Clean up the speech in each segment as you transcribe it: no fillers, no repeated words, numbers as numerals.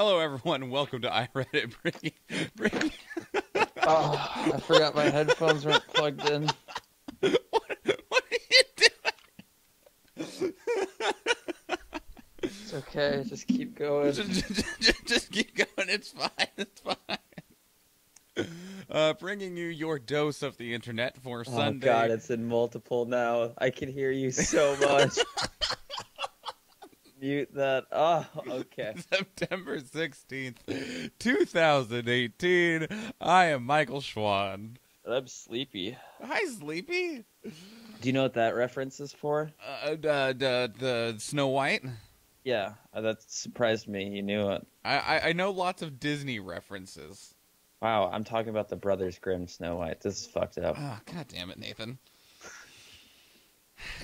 Hello, everyone. Welcome to iReadit. Bringing... Oh, I forgot my headphones weren't plugged in. What are you doing? It's okay, just keep going. Just keep going. It's fine. It's fine. Bringing you your dose of the internet for Sunday. Oh god, it's in multiple now. I can hear you so much. Mute that. Oh, okay. September 16th, 2018. I am Michael Schwan. I'm sleepy. Hi, Sleepy. Do you know what that reference is for? The Snow White. Yeah, that surprised me. You knew it. I know lots of Disney references. Wow, I'm talking about the Brothers Grimm Snow White. This is fucked up. Oh, God damn it, Nathan.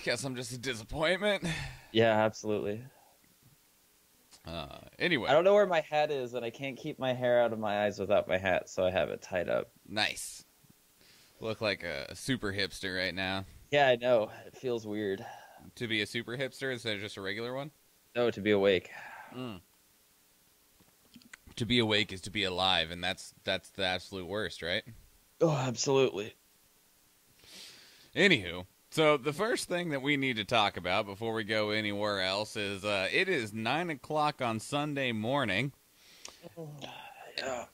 Guess I'm just a disappointment. Yeah, absolutely. Anyway. I don't know where my hat is, and I can't keep my hair out of my eyes without my hat, so I have it tied up. Nice. Look like a super hipster right now. Yeah, I know. It feels weird. To be a super hipster instead of just a regular one? No, to be awake. To be awake is to be alive, and that's the absolute worst, right? Oh, absolutely. Anywho, so the first thing that we need to talk about before we go anywhere else is it is 9 o'clock on Sunday morning. Yeah.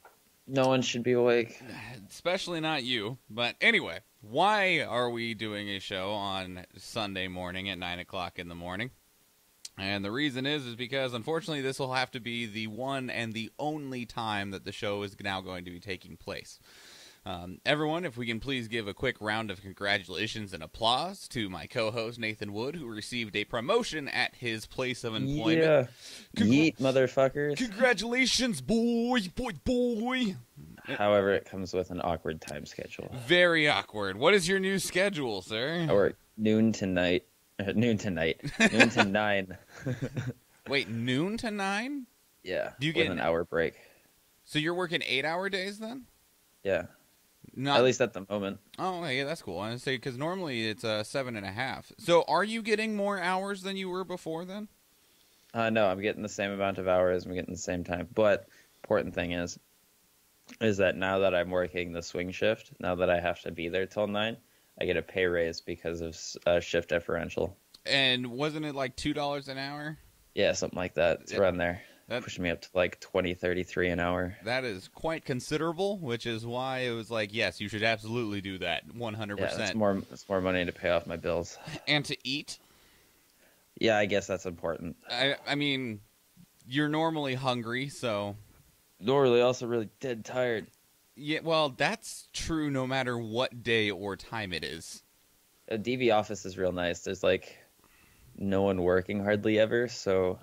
No one should be awake. Especially not you. But anyway, why are we doing a show on Sunday morning at 9 o'clock in the morning? And the reason is because, unfortunately, this will have to be the one and the only time that the show is now going to be taking place. Everyone, if we can please give a quick round of congratulations and applause to my co-host, Nathan Wood, who received a promotion at his place of employment. Yeah. Yeet, motherfuckers. Congratulations, boy. However, it comes with an awkward time schedule. Very awkward. What is your new schedule, sir? I work noon to 9. Noon to 9. Wait, noon to 9? Yeah. Do you get an hour break? So you're working 8-hour days then? Yeah. Not... At least at the moment. Oh, yeah, that's cool. I would say because normally it's 7.5. So are you getting more hours than you were before then? No, I'm getting the same amount of hours. I'm getting the same time. But important thing is that now that I'm working the swing shift, now that I have to be there till 9, I get a pay raise because of shift differential. And wasn't it like $2 an hour? Yeah, something like that. It's around there. That pushed me up to like $20.33 an hour. That is quite considerable, which is why it was like, yes, you should absolutely do that, 100%. Yeah, it's more money to pay off my bills. And to eat. Yeah, I guess that's important. I mean, you're normally hungry, so... Normally also really dead tired. Yeah, well, that's true no matter what day or time it is. A DV office is real nice. There's like no one working hardly ever, so...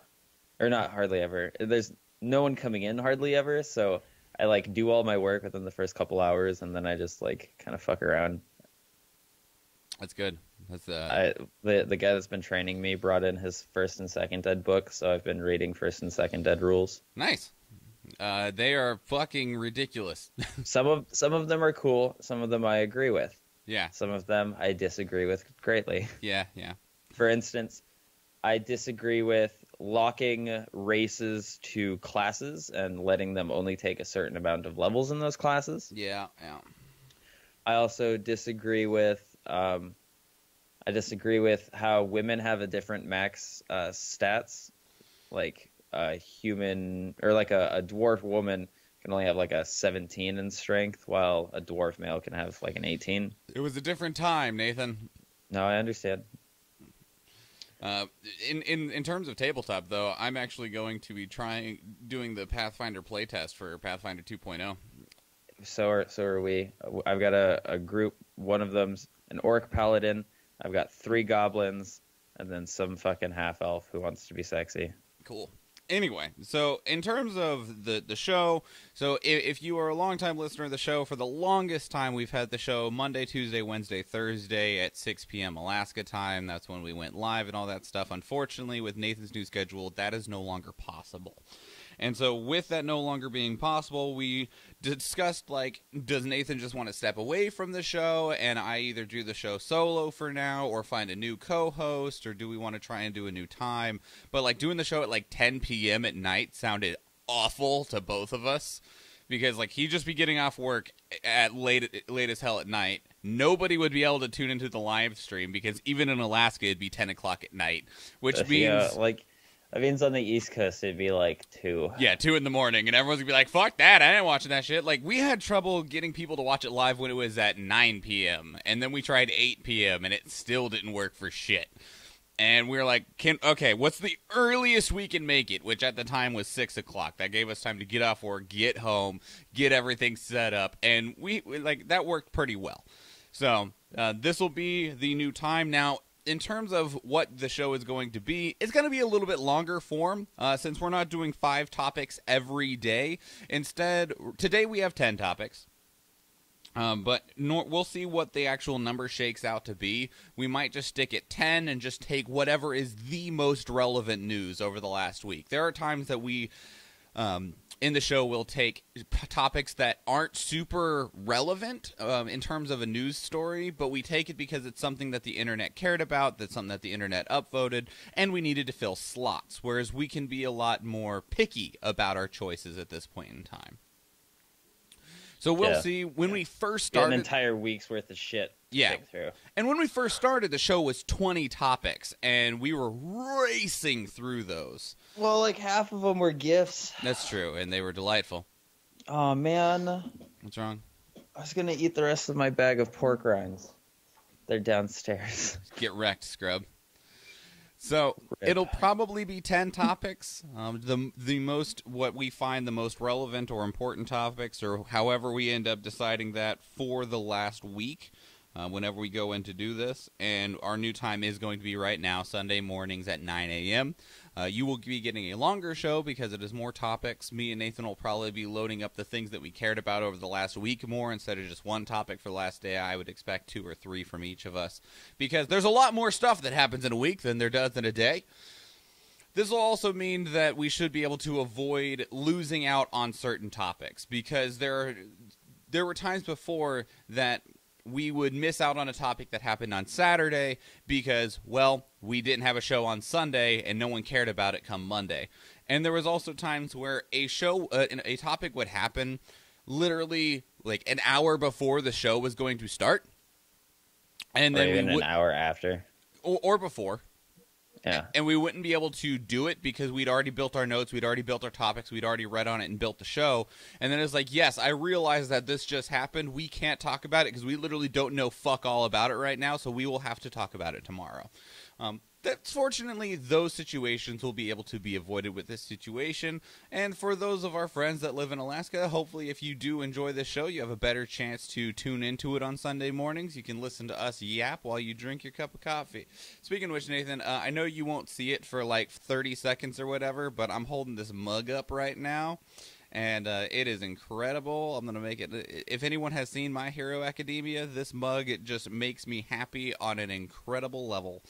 Or not hardly ever. There's no one coming in hardly ever, so I like do all my work within the first couple hours, and then I just like kind of fuck around. That's good. That's the guy that's been training me brought in his first and second ed book, so I've been reading first and second ed rules. Nice. They are fucking ridiculous. Some of them are cool. Some of them I agree with. Yeah. Some of them I disagree with greatly. Yeah. For instance, I disagree with locking races to classes and letting them only take a certain amount of levels in those classes. Yeah. I also disagree with how women have a different max stats. Like a human or like a dwarf woman can only have like a 17 in strength, while a dwarf male can have like an 18. It was a different time, Nathan. No, I understand. In terms of tabletop, though, I'm actually going to be doing the Pathfinder playtest for Pathfinder 2.0. So are we. I've got a group. One of them's an orc paladin. I've got 3 goblins, and then some fucking half elf who wants to be sexy. Cool. Anyway, so in terms of the show, so if you are a longtime listener of the show, for the longest time we've had the show Monday, Tuesday, Wednesday, Thursday at 6 p.m. Alaska time. That's when we went live and all that stuff. Unfortunately, with Nathan's new schedule, that is no longer possible. And so with that no longer being possible, we discussed, like, does Nathan just want to step away from the show and I either do the show solo for now or find a new co-host, or do we want to try and do a new time? But, like, doing the show at, like, 10 p.m. at night sounded awful to both of us because like he'd just be getting off work at late as hell at night. Nobody would be able to tune into the live stream because even in Alaska it'd be 10 o'clock at night, which means that means on the East Coast it'd be like 2. Yeah, 2 in the morning, and everyone's gonna be like, "Fuck that! I ain't watching that shit." Like we had trouble getting people to watch it live when it was at 9 p.m. and then we tried 8 p.m. and it still didn't work for shit. And we were like, okay, what's the earliest we can make it? Which at the time was 6 o'clock. That gave us time to get off work, get home, get everything set up, and we like that worked pretty well. So this will be the new time now. In terms of what the show is going to be, it's going to be a little bit longer form since we're not doing 5 topics every day. Instead, today we have 10 topics. We'll see what the actual number shakes out to be. We might just stick at 10 and just take whatever is the most relevant news over the last week. There are times that we, in the show, will take topics that aren't super relevant in terms of a news story, but we take it because it's something that the internet cared about, that's something that the internet upvoted, and we needed to fill slots, whereas we can be a lot more picky about our choices at this point in time. So we'll see. When we first started, an entire week's worth of shit. Yeah, through. And when we first started, the show was 20 topics, and we were racing through those. Well, like half of them were gifts. That's true, and they were delightful. Oh man, what's wrong? I was gonna eat the rest of my bag of pork rinds. They're downstairs. Get wrecked, scrub. So it'll probably be 10 topics. The most, what we find the most relevant or important topics, or however we end up deciding that for the last week, whenever we go in to do this. And our new time is going to be right now, Sunday mornings at 9 a.m. You will be getting a longer show because it is more topics. Me and Nathan will probably be loading up the things that we cared about over the last week more instead of just one topic for the last day. I would expect 2 or 3 from each of us because there's a lot more stuff that happens in a week than there does in a day. This will also mean that we should be able to avoid losing out on certain topics because there were times before that we would miss out on a topic that happened on Saturday because, well, we didn't have a show on Sunday and no one cared about it come Monday. And there was also times where a topic would happen literally like an hour before the show was going to start. And then even an hour after. Or before. Yeah. And we wouldn't be able to do it because we'd already built our notes, we'd already built our topics, we'd already read on it and built the show. And then it's like, yes, I realize that this just happened. We can't talk about it because we literally don't know fuck all about it right now, so we will have to talk about it tomorrow. Fortunately, those situations will be able to be avoided with this situation. And for those of our friends that live in Alaska, hopefully if you do enjoy this show, you have a better chance to tune into it on Sunday mornings. You can listen to us yap while you drink your cup of coffee. Speaking of which, Nathan, I know you won't see it for like 30 seconds or whatever, but I'm holding this mug up right now. And it is incredible. I'm going to make it. If anyone has seen My Hero Academia, this mug, it just makes me happy on an incredible level.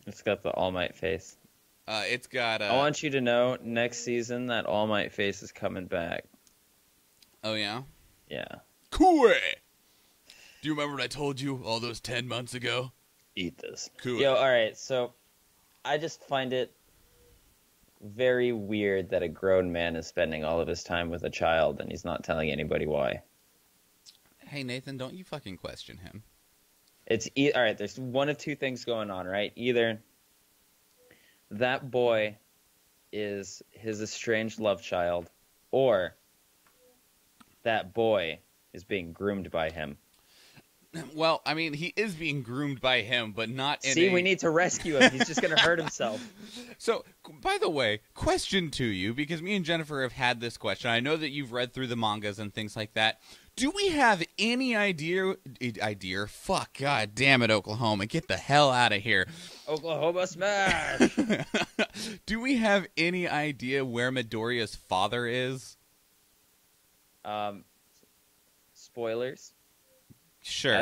It's got the All Might face. It's got. I want you to know, next season, that All Might face is coming back. Oh, yeah? Yeah. Cool. Do you remember what I told you all those 10 months ago? Eat this. Cool. Yo, alright, so I just find it very weird that a grown man is spending all of his time with a child and he's not telling anybody why. Hey, Nathan, don't you fucking question him. It's all right. There's one of two things going on, right? Either that boy is his estranged love child, or that boy is being groomed by him. Well, I mean, he is being groomed by him, but not in See, we need to rescue him. He's just going to hurt himself. So, by the way, question to you, because me and Jennifer have had this question. I know that you've read through the mangas and things like that. Do we have any idea? Fuck, god damn it, Oklahoma. Get the hell out of here. Oklahoma smash! Do we have any idea where Midoriya's father is? Spoilers. Sure.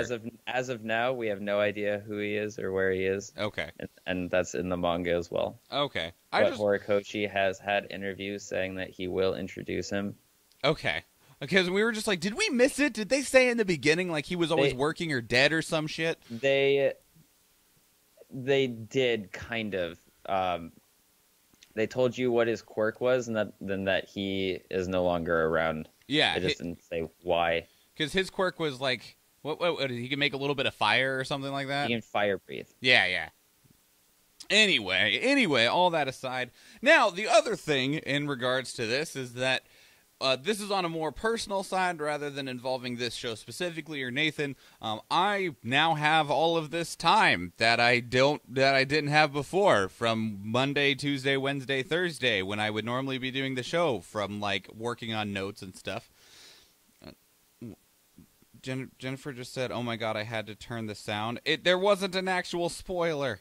As of now, we have no idea who he is or where he is. Okay. And that's in the manga as well. Okay. But Horikoshi has had interviews saying that he will introduce him. Okay. Because we were just like, did we miss it? Did they say in the beginning like he was always working or dead or some shit? They did kind of. they told you what his quirk was, and that he is no longer around. Yeah, They just didn't say why. because his quirk was like, what he can make a little bit of fire or something like that. He can fire breathe. Yeah. Anyway, all that aside, now the other thing in regards to this is that this is on a more personal side rather than involving this show specifically or Nathan. I now have all of this time that I didn't have before, from Monday, Tuesday, Wednesday, Thursday, when I would normally be doing the show, from like working on notes and stuff. Jennifer just said, "Oh my god, I had to turn the sound." There wasn't an actual spoiler.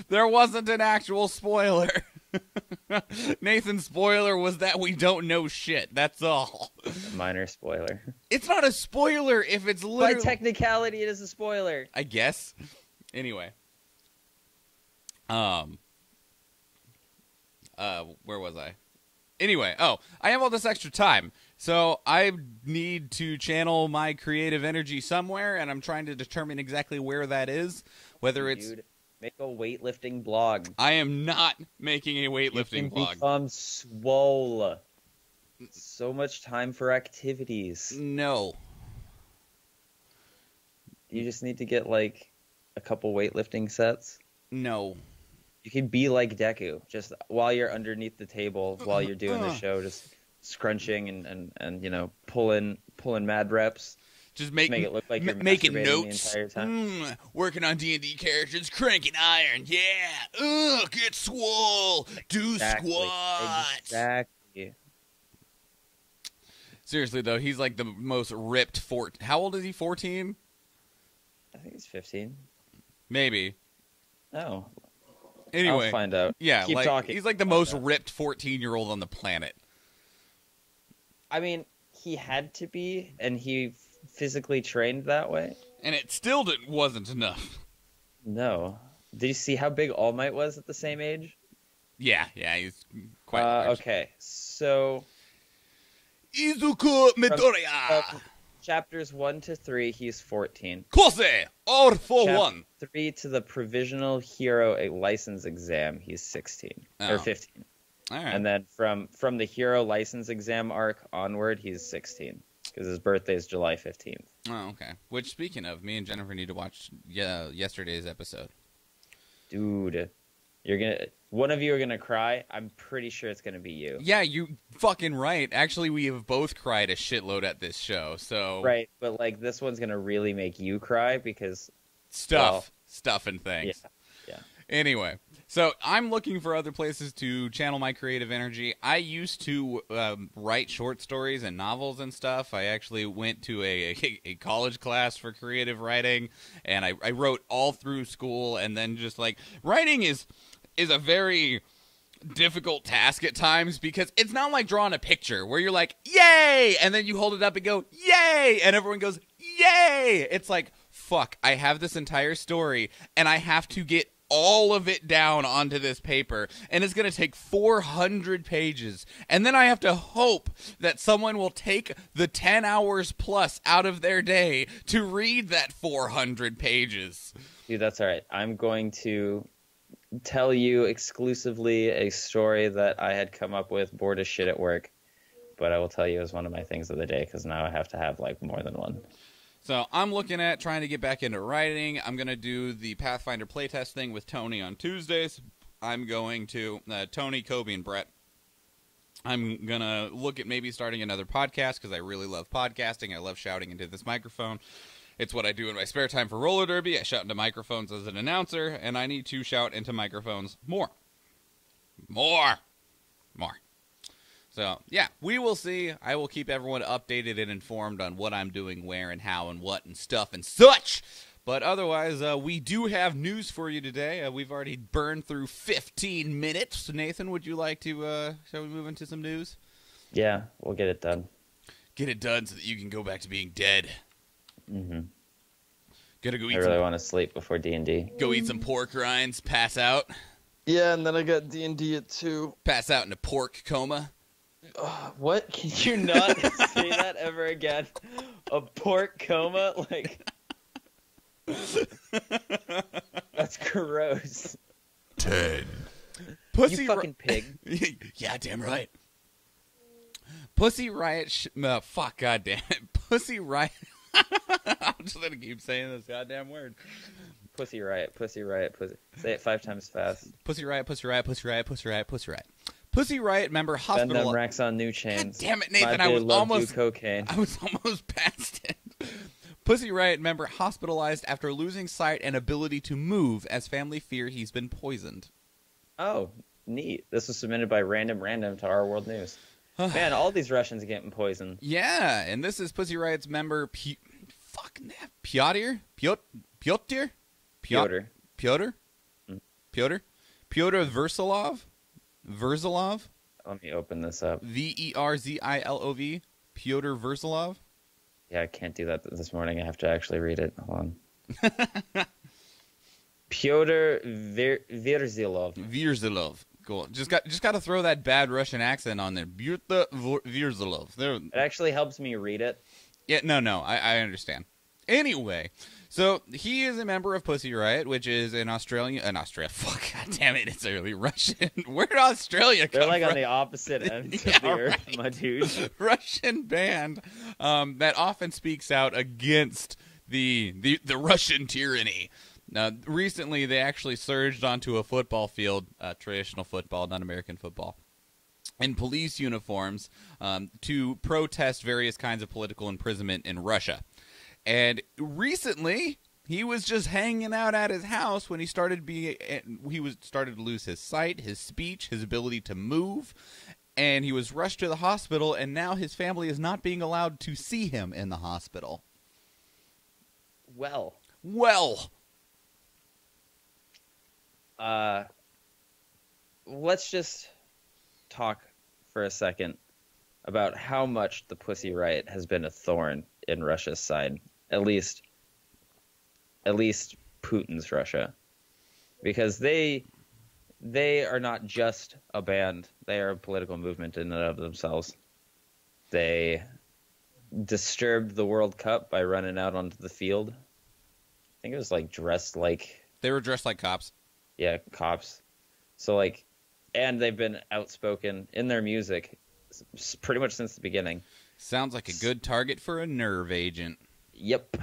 There wasn't an actual spoiler. Nathan's spoiler was that we don't know shit. That's all. A minor spoiler. It's not a spoiler if it's literally... By technicality, it is a spoiler. I guess. Anyway. Where was I? Anyway, I have all this extra time. So I need to channel my creative energy somewhere, and I'm trying to determine exactly where that is. Whether it's... Dude, make a weightlifting blog. I am not making a weightlifting blog. Become swole. So much time for activities. No. You just need to get like a couple weightlifting sets. No. You can be like Deku, just while you're underneath the table, while you're doing the show, just scrunching and you know, pulling mad reps. Just make it look like you're making masturbating notes. the entire time. Working on D&D characters, cranking iron. Yeah. Get swole. Do squats. Exactly. Seriously though, he's like the most ripped How old is he? 14? I think he's 15. Maybe. Oh. Anyway, I'll find out. Yeah, Keep talking. He's like the most ripped 14-year-old on the planet. I mean, he had to be, and he physically trained that way. And it still wasn't enough. No. Did you see how big All Might was at the same age? Yeah, he's quite large. Okay, so... Izuku Midoriya! Chapters 1 to 3, he's 14. Kose! All for one! 3 to the Provisional Hero License Exam, he's 16. Or 15. All right. And then from the Hero License Exam arc onward, he's 16. Because his birthday is July 15th. Oh, okay. Which, speaking of, me and Jennifer need to watch yesterday's episode. Dude, one of you are gonna cry. I'm pretty sure it's gonna be you. Yeah, you fucking right. Actually, we have both cried a shitload at this show, so... Right, but like this one's gonna really make you cry because... Stuff and things. Yeah. Anyway, so I'm looking for other places to channel my creative energy. I used to write short stories and novels and stuff. I actually went to a college class for creative writing, and I wrote all through school, and then just like... Writing is a very difficult task at times because it's not like drawing a picture where you're like, yay! And then you hold it up and go, yay! And everyone goes, yay! It's like, fuck, I have this entire story, and I have to get all of it down onto this paper, and it's going to take 400 pages, and then I have to hope that someone will take the 10 hours plus out of their day to read that 400 pages. Dude, that's all right. I'm going to tell you exclusively a story that I had come up with, bored as shit at work, but I will tell you as one of my things of the day, because now I have to have like more than one. So I'm looking at trying to get back into writing. I'm going to do the Pathfinder playtest thing with Tony on Tuesdays. I'm going to, Tony, Kobe, and Brett. I'm going to look at maybe starting another podcast because I really love podcasting. I love shouting into this microphone. It's what I do in my spare time for roller derby. I shout into microphones as an announcer, and I need to shout into microphones more. So, yeah, we will see. I will keep everyone updated and informed on what I'm doing, where, and how, and what, and stuff, and such. But otherwise, we do have news for you today. We've already burned through 15 minutes. Nathan, would you like to, shall we move into some news? Yeah, we'll get it done. Get it done so that you can go back to being dead. Mm-hmm. Gotta go eat I really want to sleep before D&D. Go eat some pork rinds, pass out. Yeah, and then I got D&D at 2. Pass out in a pork coma. What? Can you not say that ever again? A pork coma? Like... That's gross. 10, Pussy You fucking pig. Yeah, damn right. Pussy Riot. Fuck, goddamn it. Pussy Riot. I'm just gonna keep saying this goddamn word. Pussy Riot, Pussy Riot, Pussy. Say it 5 times fast. Pussy Riot, Pussy Riot, Pussy Riot, Pussy Riot, Pussy Riot. Pussy Riot member Spend them hospital. racks on new chains. God damn it, Nathan! My babe loved you, cocaine. I was almost past it. Pussy Riot member hospitalized after losing sight and ability to move as family fear he's been poisoned. Oh, neat. This was submitted by Random to Our World News. Man, all these Russians are getting poisoned. Yeah, and this is Pussy Riot's member Pyotr Verzilov. Let me open this up. Verzilov. Pyotr Verzilov. Yeah, I can't do that this morning. I have to actually read it. Hold on. Pyotr Verzilov. Cool. Just got to throw that bad Russian accent on there. Pyotr Verzilov. It actually helps me read it. Yeah, no, I understand. Anyway, so he is a member of Pussy Riot, which is an Australia. Fuck, god damn it, it's early Russian. Where did Australia come from? They're like on the opposite ends of the earth, right. My dude. Russian band that often speaks out against the Russian tyranny. Recently, they actually surged onto a football field, traditional football, not American football, in police uniforms to protest various kinds of political imprisonment in Russia. And recently, he was just hanging out at his house when he started to lose his sight, his speech, his ability to move, and he was rushed to the hospital. And now his family is not being allowed to see him in the hospital. Well, let's just talk for a second about how much the Pussy Riot has been a thorn in Russia's side. At least Putin's Russia, because they are not just a band; they are a political movement in and of themselves. They disturbed the World Cup by running out onto the field. I think it was they were dressed like cops. Yeah, cops. So and they've been outspoken in their music pretty much since the beginning. Sounds like a good target for a nerve agent. Yep.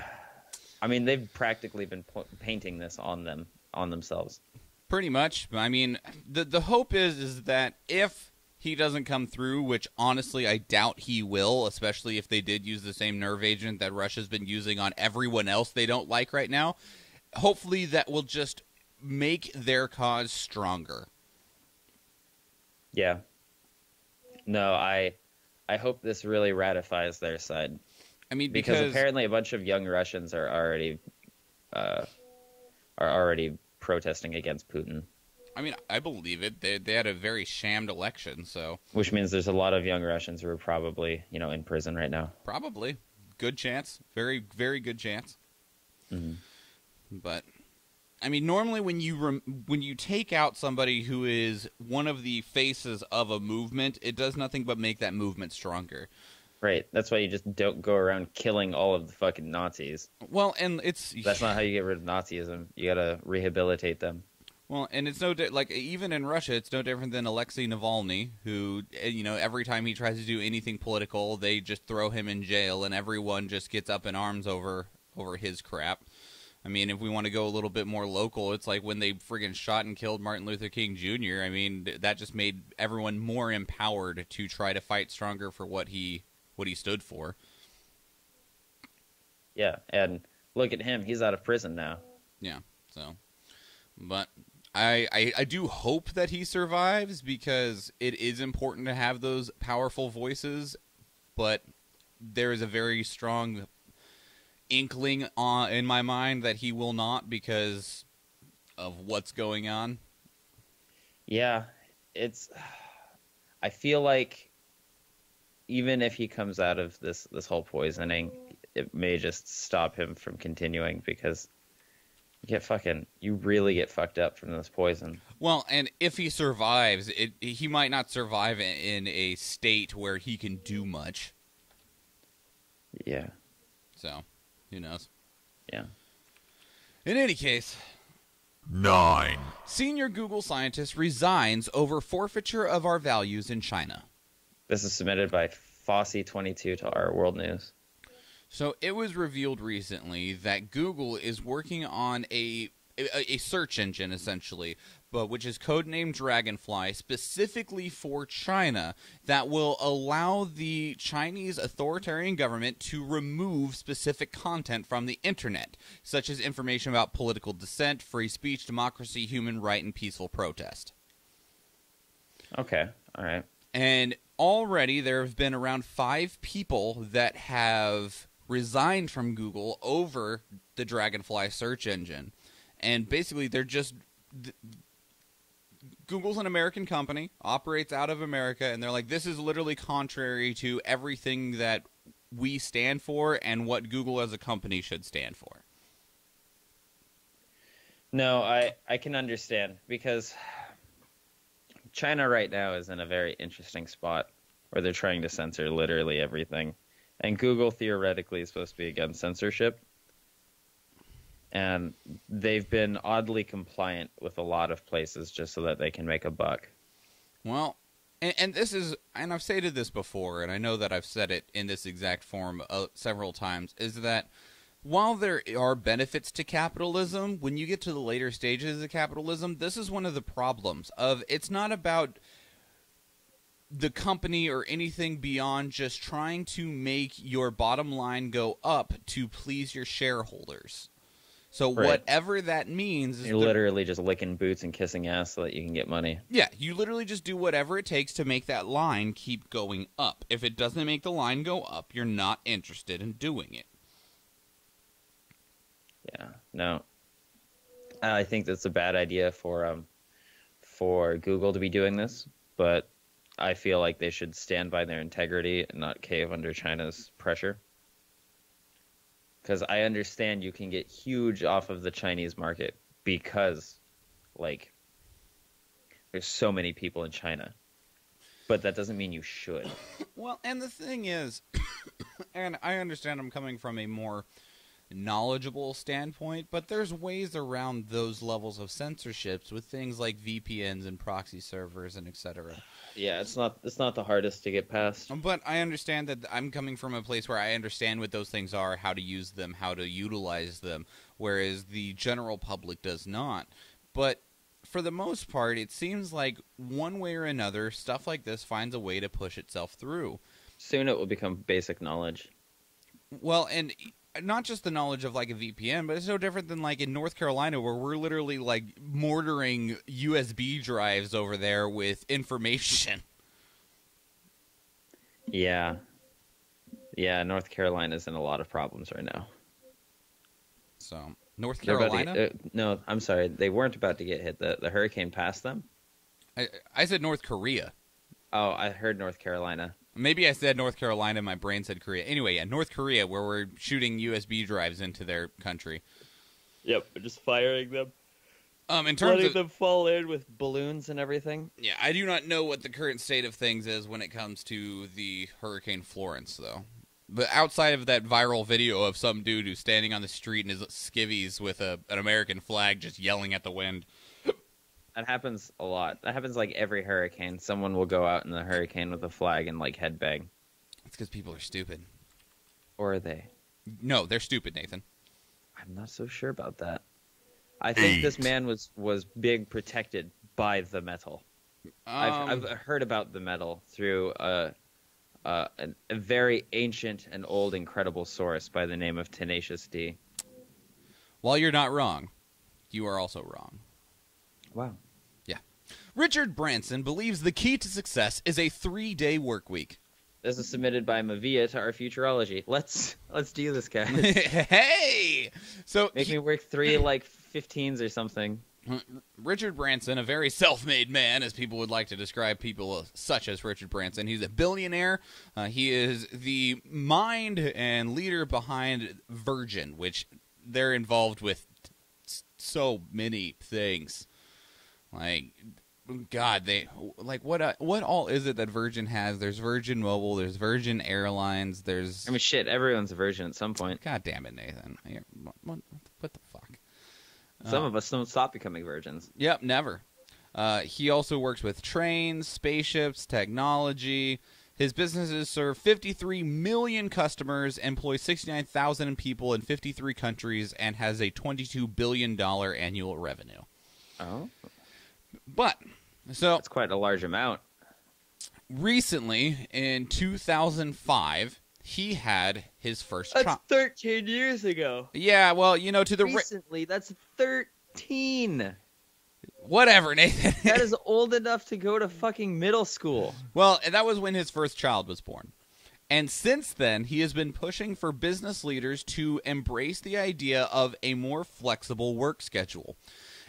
I mean, they've practically been painting this on themselves. Pretty much. I mean, the hope is that if he doesn't come through, which honestly I doubt he will, especially if they did use the same nerve agent that Russia's been using on everyone else they don't like right now, hopefully that will just make their cause stronger. Yeah. No, I hope this really ratifies their side. I mean, because apparently a bunch of young Russians are already protesting against Putin. I mean, I believe it. They had a very shammed election, so which means there's a lot of young Russians who are probably in prison right now. Probably, good chance, very very good chance. Mm-hmm. But I mean, normally when you take out somebody who is one of the faces of a movement, it does nothing but make that movement stronger. Right. That's why you just don't go around killing all of the fucking Nazis. Well, and that's not how you get rid of Nazism. You gotta rehabilitate them. Well, and it's even in Russia, it's no different than Alexei Navalny, who every time he tries to do anything political, they just throw him in jail, and everyone just gets up in arms over his crap. I mean, if we want to go a little bit more local, it's like when they friggin' shot and killed Martin Luther King Jr. I mean, that just made everyone more empowered to try to fight stronger for what he stood for. Yeah, and look at him. He's out of prison now. Yeah, so. But I do hope that he survives, because it is important to have those powerful voices, but there is a very strong inkling in my mind that he will not, because of what's going on. Yeah, I feel like even if he comes out of this whole poisoning, it may just stop him from continuing, because you really get fucked up from this poison. Well, and if he survives, he might not survive in a state where he can do much. Yeah. So, who knows? Yeah. In any case, 9. Senior Google scientist resigns over forfeiture of our values in China. This is submitted by Fossey22 to our World News. So it was revealed recently that Google is working on a search engine, essentially, but which is codenamed Dragonfly, specifically for China, that will allow the Chinese authoritarian government to remove specific content from the internet, such as information about political dissent, free speech, democracy, human right, and peaceful protest. Okay, all right. And already there have been around 5 people that have resigned from Google over the Dragonfly search engine. And basically, they're just... Google's an American company, operates out of America, and they're like, this is literally contrary to everything that we stand for and what Google as a company should stand for. No, I can understand, because China right now is in a very interesting spot where they're trying to censor literally everything. And Google theoretically is supposed to be against censorship. And they've been oddly compliant with a lot of places just so that they can make a buck. Well, and this is, and I've stated this before, and I know that I've said it in this exact form several times, is that while there are benefits to capitalism, when you get to the later stages of capitalism, this is one of the problems of it's not about the company or anything beyond just trying to make your bottom line go up to please your shareholders. So right. Whatever that means is you're literally just licking boots and kissing ass so that you can get money. Yeah, you literally just do whatever it takes to make that line keep going up. If it doesn't make the line go up, you're not interested in doing it. Yeah, no. I think that's a bad idea for Google to be doing this, but I feel like they should stand by their integrity and not cave under China's pressure. Because I understand you can get huge off of the Chinese market because, like, there's so many people in China. But that doesn't mean you should. Well, and the thing is, and I understand I'm coming from a more knowledgeable standpoint, but there's ways around those levels of censorships with things like VPNs and proxy servers and etc. Yeah, it's not the hardest to get past. But I understand that I'm coming from a place where I understand what those things are, how to use them, how to utilize them, whereas the general public does not. But for the most part, it seems like one way or another, stuff like this finds a way to push itself through. Soon it will become basic knowledge. Well, and not just the knowledge of like a VPN, but it's no different than like in North Carolina where we're literally like mortaring USB drives over there with information. Yeah. Yeah, North Carolina's in a lot of problems right now. So, North Carolina? No, I'm sorry. They weren't about to get hit. The hurricane passed them. I said North Korea. Oh, I heard North Carolina. Maybe I said North Carolina, my brain said Korea. Anyway, yeah, North Korea, where we're shooting USB drives into their country. Yep, just firing them. In terms letting of them fall in with balloons and everything. Yeah, I do not know what the current state of things is when it comes to the Hurricane Florence, though. But outside of that viral video of some dude who's standing on the street in his skivvies with an American flag just yelling at the wind. That happens a lot. That happens like every hurricane. Someone will go out in the hurricane with a flag and like headbang. It's because people are stupid. Or are they? No, they're stupid, Nathan. I'm not so sure about that. I think this man was being protected by the metal. I've heard about the metal through a very ancient and old incredible source by the name of Tenacious D. While you're not wrong, you are also wrong. Wow. Yeah. Richard Branson believes the key to success is a 3-day work week. This is submitted by Mavia to our Futurology. Let's do this, guys. Hey! So Make me work 3 like 15s or something. Richard Branson, a very self-made man, as people would like to describe people such as Richard Branson. He's a billionaire. He is the mind and leader behind Virgin, which they're involved with so many things. Like, God, what all is it that Virgin has? There's Virgin Mobile, there's Virgin Airlines, there's... I mean, shit, everyone's a virgin at some point. God damn it, Nathan. What the fuck? Some of us don't stop becoming virgins. Yep, never. He also works with trains, spaceships, technology. His businesses serve 53 million customers, employ 69,000 people in 53 countries, and has a $22 billion annual revenue. Oh. But, so... That's quite a large amount. Recently, in 2005, he had his first child. That's 13 years ago. Yeah, well, you know, to the... Recently, that's 13. Whatever, Nathan. That is old enough to go to fucking middle school. Well, that was when his first child was born. And since then, he has been pushing for business leaders to embrace the idea of a more flexible work schedule.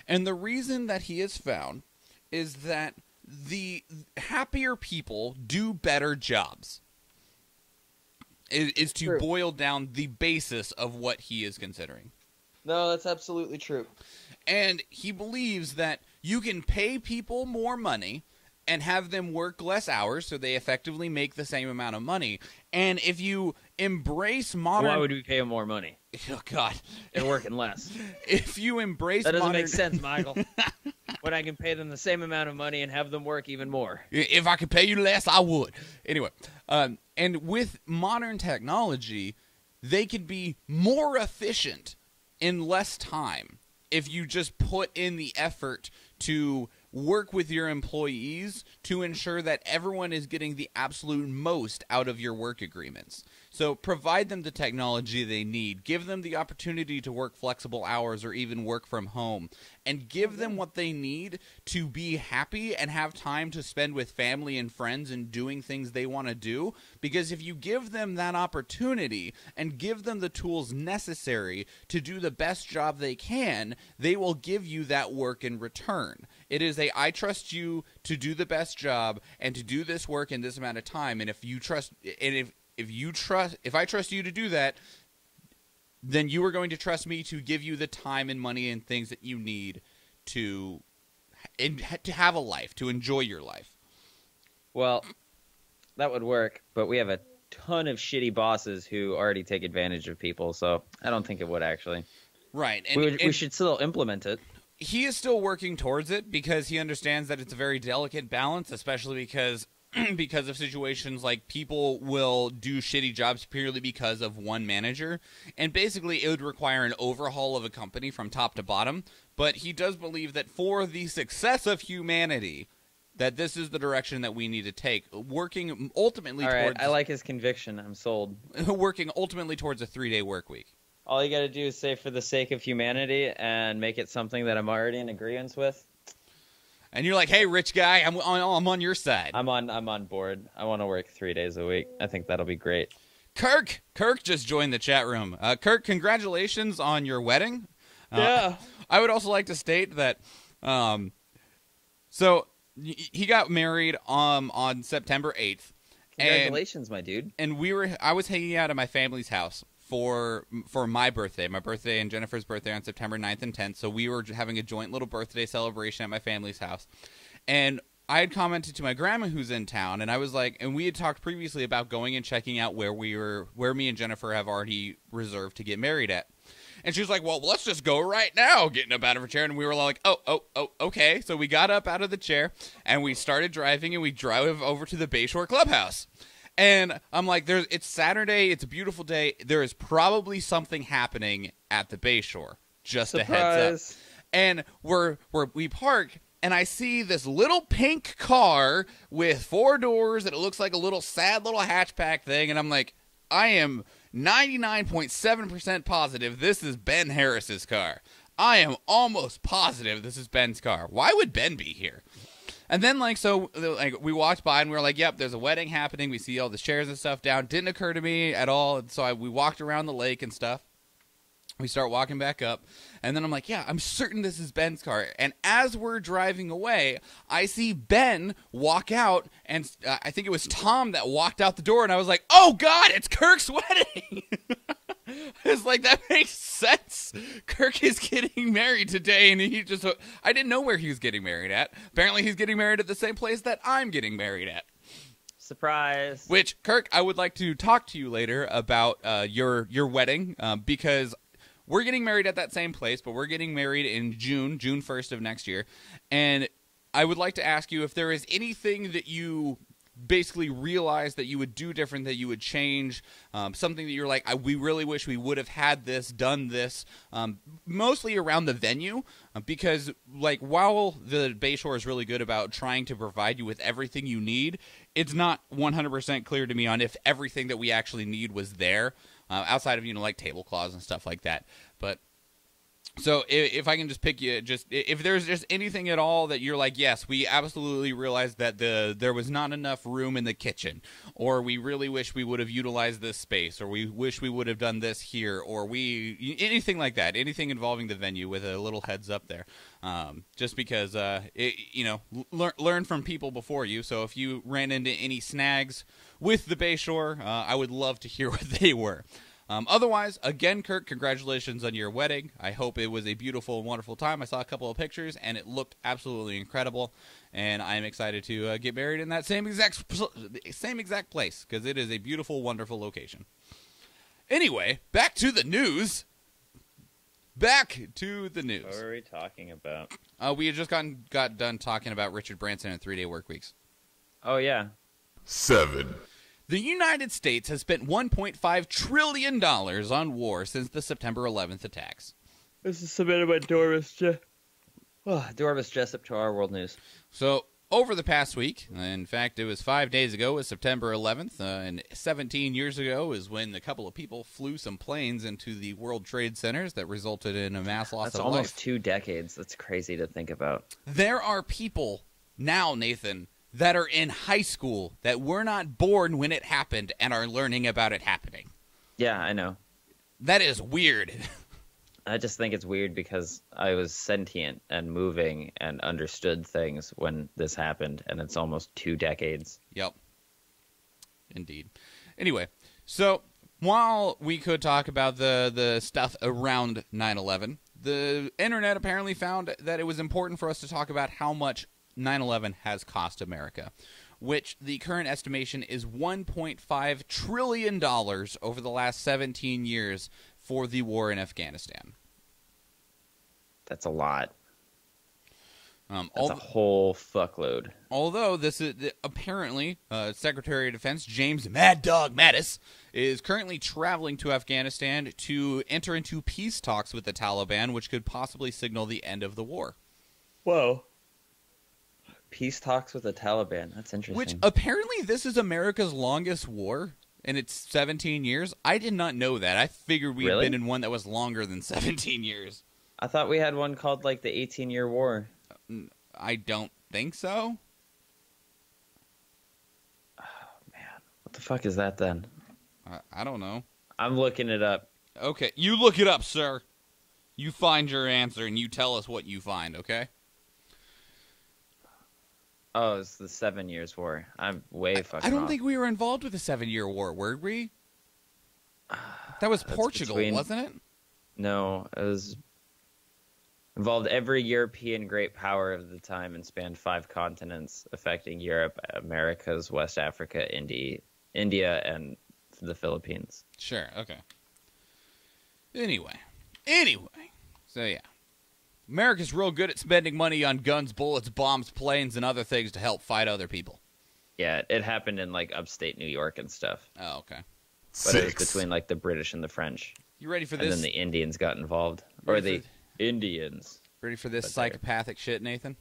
And the reason that he has found is that the happier people do better jobs. Is to boil down the basis of what he is considering. No, that's absolutely true. And he believes that you can pay people more money and have them work less hours so they effectively make the same amount of money. And if you embrace modern... Why would we pay them more money? Oh, God. They're working less. If you embrace That doesn't modern... make sense, Michael. When I can pay them the same amount of money and have them work even more. If I could pay you less, I would. Anyway, and with modern technology, they could be more efficient in less time if you just put in the effort to work with your employees to ensure that everyone is getting the absolute most out of your work agreements. So provide them the technology they need, give them the opportunity to work flexible hours or even work from home, and give them what they need to be happy and have time to spend with family and friends and doing things they want to do. Because if you give them that opportunity and give them the tools necessary to do the best job they can, they will give you that work in return. It is I trust you to do the best job and to do this work in this amount of time, and if I trust you to do that, then you are going to trust me to give you the time and money and things that you need to have a life, to enjoy your life. Well, that would work, but we have a ton of shitty bosses who already take advantage of people, so I don't think it would actually. Right. We should still implement it. He is still working towards it because he understands that it's a very delicate balance, especially because of situations like people will do shitty jobs purely because of one manager. And basically, it would require an overhaul of a company from top to bottom. But he does believe that for the success of humanity, that this is the direction that we need to take. Working ultimately towards... I like his conviction. I'm sold. Working ultimately towards a 3-day work week. All you got to do is say for the sake of humanity and make it something that I'm already in agreement with. And you're like, hey, rich guy, I'm on your side. I'm on board. I want to work 3 days a week. I think that'll be great. Kirk just joined the chat room. Kirk, congratulations on your wedding. Yeah. I would also like to state that, so he got married on September 8th. Congratulations, my dude. And I was hanging out at my family's house for my birthday and Jennifer's birthday on September 9th and 10th. So we were having a joint little birthday celebration at my family's house. And I had commented to my grandma who's in town, and I was like, and we had talked previously about going and checking out where me and Jennifer have already reserved to get married at. And she was like, well, let's just go right now, getting up out of her chair. And we were like, oh, okay. So we got up out of the chair, and we started driving, and we drove over to the Bayshore Clubhouse. And I'm like, it's Saturday. It's a beautiful day. There is probably something happening at the Bayshore. Just Surprise. A heads up. And we park, and I see this little pink car with 4 doors, and it looks like a little sad little hatchback thing. And I'm like, I am 99.7% positive this is Ben Harris's car. I am almost positive this is Ben's car. Why would Ben be here? And then, we walked by, and we were like, yep, there's a wedding happening. We see all the chairs and stuff down. Didn't occur to me at all. And so we walked around the lake and stuff. We start walking back up. And then I'm like, yeah, I'm certain this is Ben's car. And as we're driving away, I see Ben walk out. And I think it was Tom that walked out the door. And I was like, oh, God, it's Kirk's wedding. It's like, that makes sense. Kirk is getting married today, and I didn't know where he was getting married at. Apparently, he's getting married at the same place that I'm getting married at. Surprise. Which, Kirk, I would like to talk to you later about your wedding, because we're getting married at that same place, but we're getting married in June 1st of next year. And I would like to ask you if there is anything that you basically realize that you would do different, that you would change, something that you're like, we really wish we would have had this, done this, mostly around the venue, because like while the Bayshore is really good about trying to provide you with everything you need, it's not 100% clear to me on if everything that we actually need was there, outside of, like tablecloths and stuff like that. But so if I can just pick you, if there's just anything at all that you're like, yes, we absolutely realized that there was not enough room in the kitchen, or we really wish we would have utilized this space, or we wish we would have done this here, or anything like that, anything involving the venue, with a little heads up there, just because learn from people before you. So if you ran into any snags with the Bayshore, I would love to hear what they were. Otherwise, again, Kirk, congratulations on your wedding. I hope it was a beautiful and wonderful time. I saw a couple of pictures, and it looked absolutely incredible. And I'm excited to get married in that same exact place, because it is a beautiful, wonderful location. Anyway, back to the news. What are we talking about? We had just got done talking about Richard Branson and 3-day work weeks. Oh, yeah. 7. The United States has spent $1.5 trillion on war since the September 11th attacks. This is submitted by Dorvis Jessup to Our World News. So, over the past week, in fact, it was 5 days ago, was September 11th, and 17 years ago is when a couple of people flew some planes into the World Trade Centers that resulted in a mass loss of life. That's almost 2 decades. That's crazy to think about. There are people now, Nathan, that are in high school that were not born when it happened and are learning about it happening. Yeah, I know. That is weird. I just think it's weird because I was sentient and moving and understood things when this happened, and it's almost 2 decades. Yep. Indeed. Anyway, so while we could talk about the stuff around 9/11, the internet apparently found that it was important for us to talk about how much 9/11 has cost America, which the current estimation is $1.5 trillion over the last 17 years for the war in Afghanistan. That's a lot. That's a whole fuckload. Although this is apparently Secretary of Defense James Mad Dog Mattis is currently traveling to Afghanistan to enter into peace talks with the Taliban, which could possibly signal the end of the war. Whoa. Peace talks with the Taliban. That's interesting. Which apparently this is America's longest war, and it's 17 years. I did not know that. I figured we had been in one that was longer than 17 years. I thought we had one called like the 18-year war. I don't think so. Oh, man. What the fuck is that then? I don't know. I'm looking it up. Okay, you look it up, sir. You find your answer, and you tell us what you find, okay? Oh, it's the 7 Years' War. I'm way fucking I don't off. think we were involved with the 7-year war, were we? That was Portugal, wasn't it? No, it was involved every European great power of the time and spanned 5 continents, affecting Europe, Americas, West Africa, India, and the Philippines. Sure, okay. Anyway. So, yeah. America's real good at spending money on guns, bullets, bombs, planes, and other things to help fight other people. Yeah, it happened in, like, upstate New York and stuff. Oh, okay. But it was between, like, the British and the French. You ready for this? And then the Indians got involved. Or the Indians. Ready for this psychopathic shit, Nathan?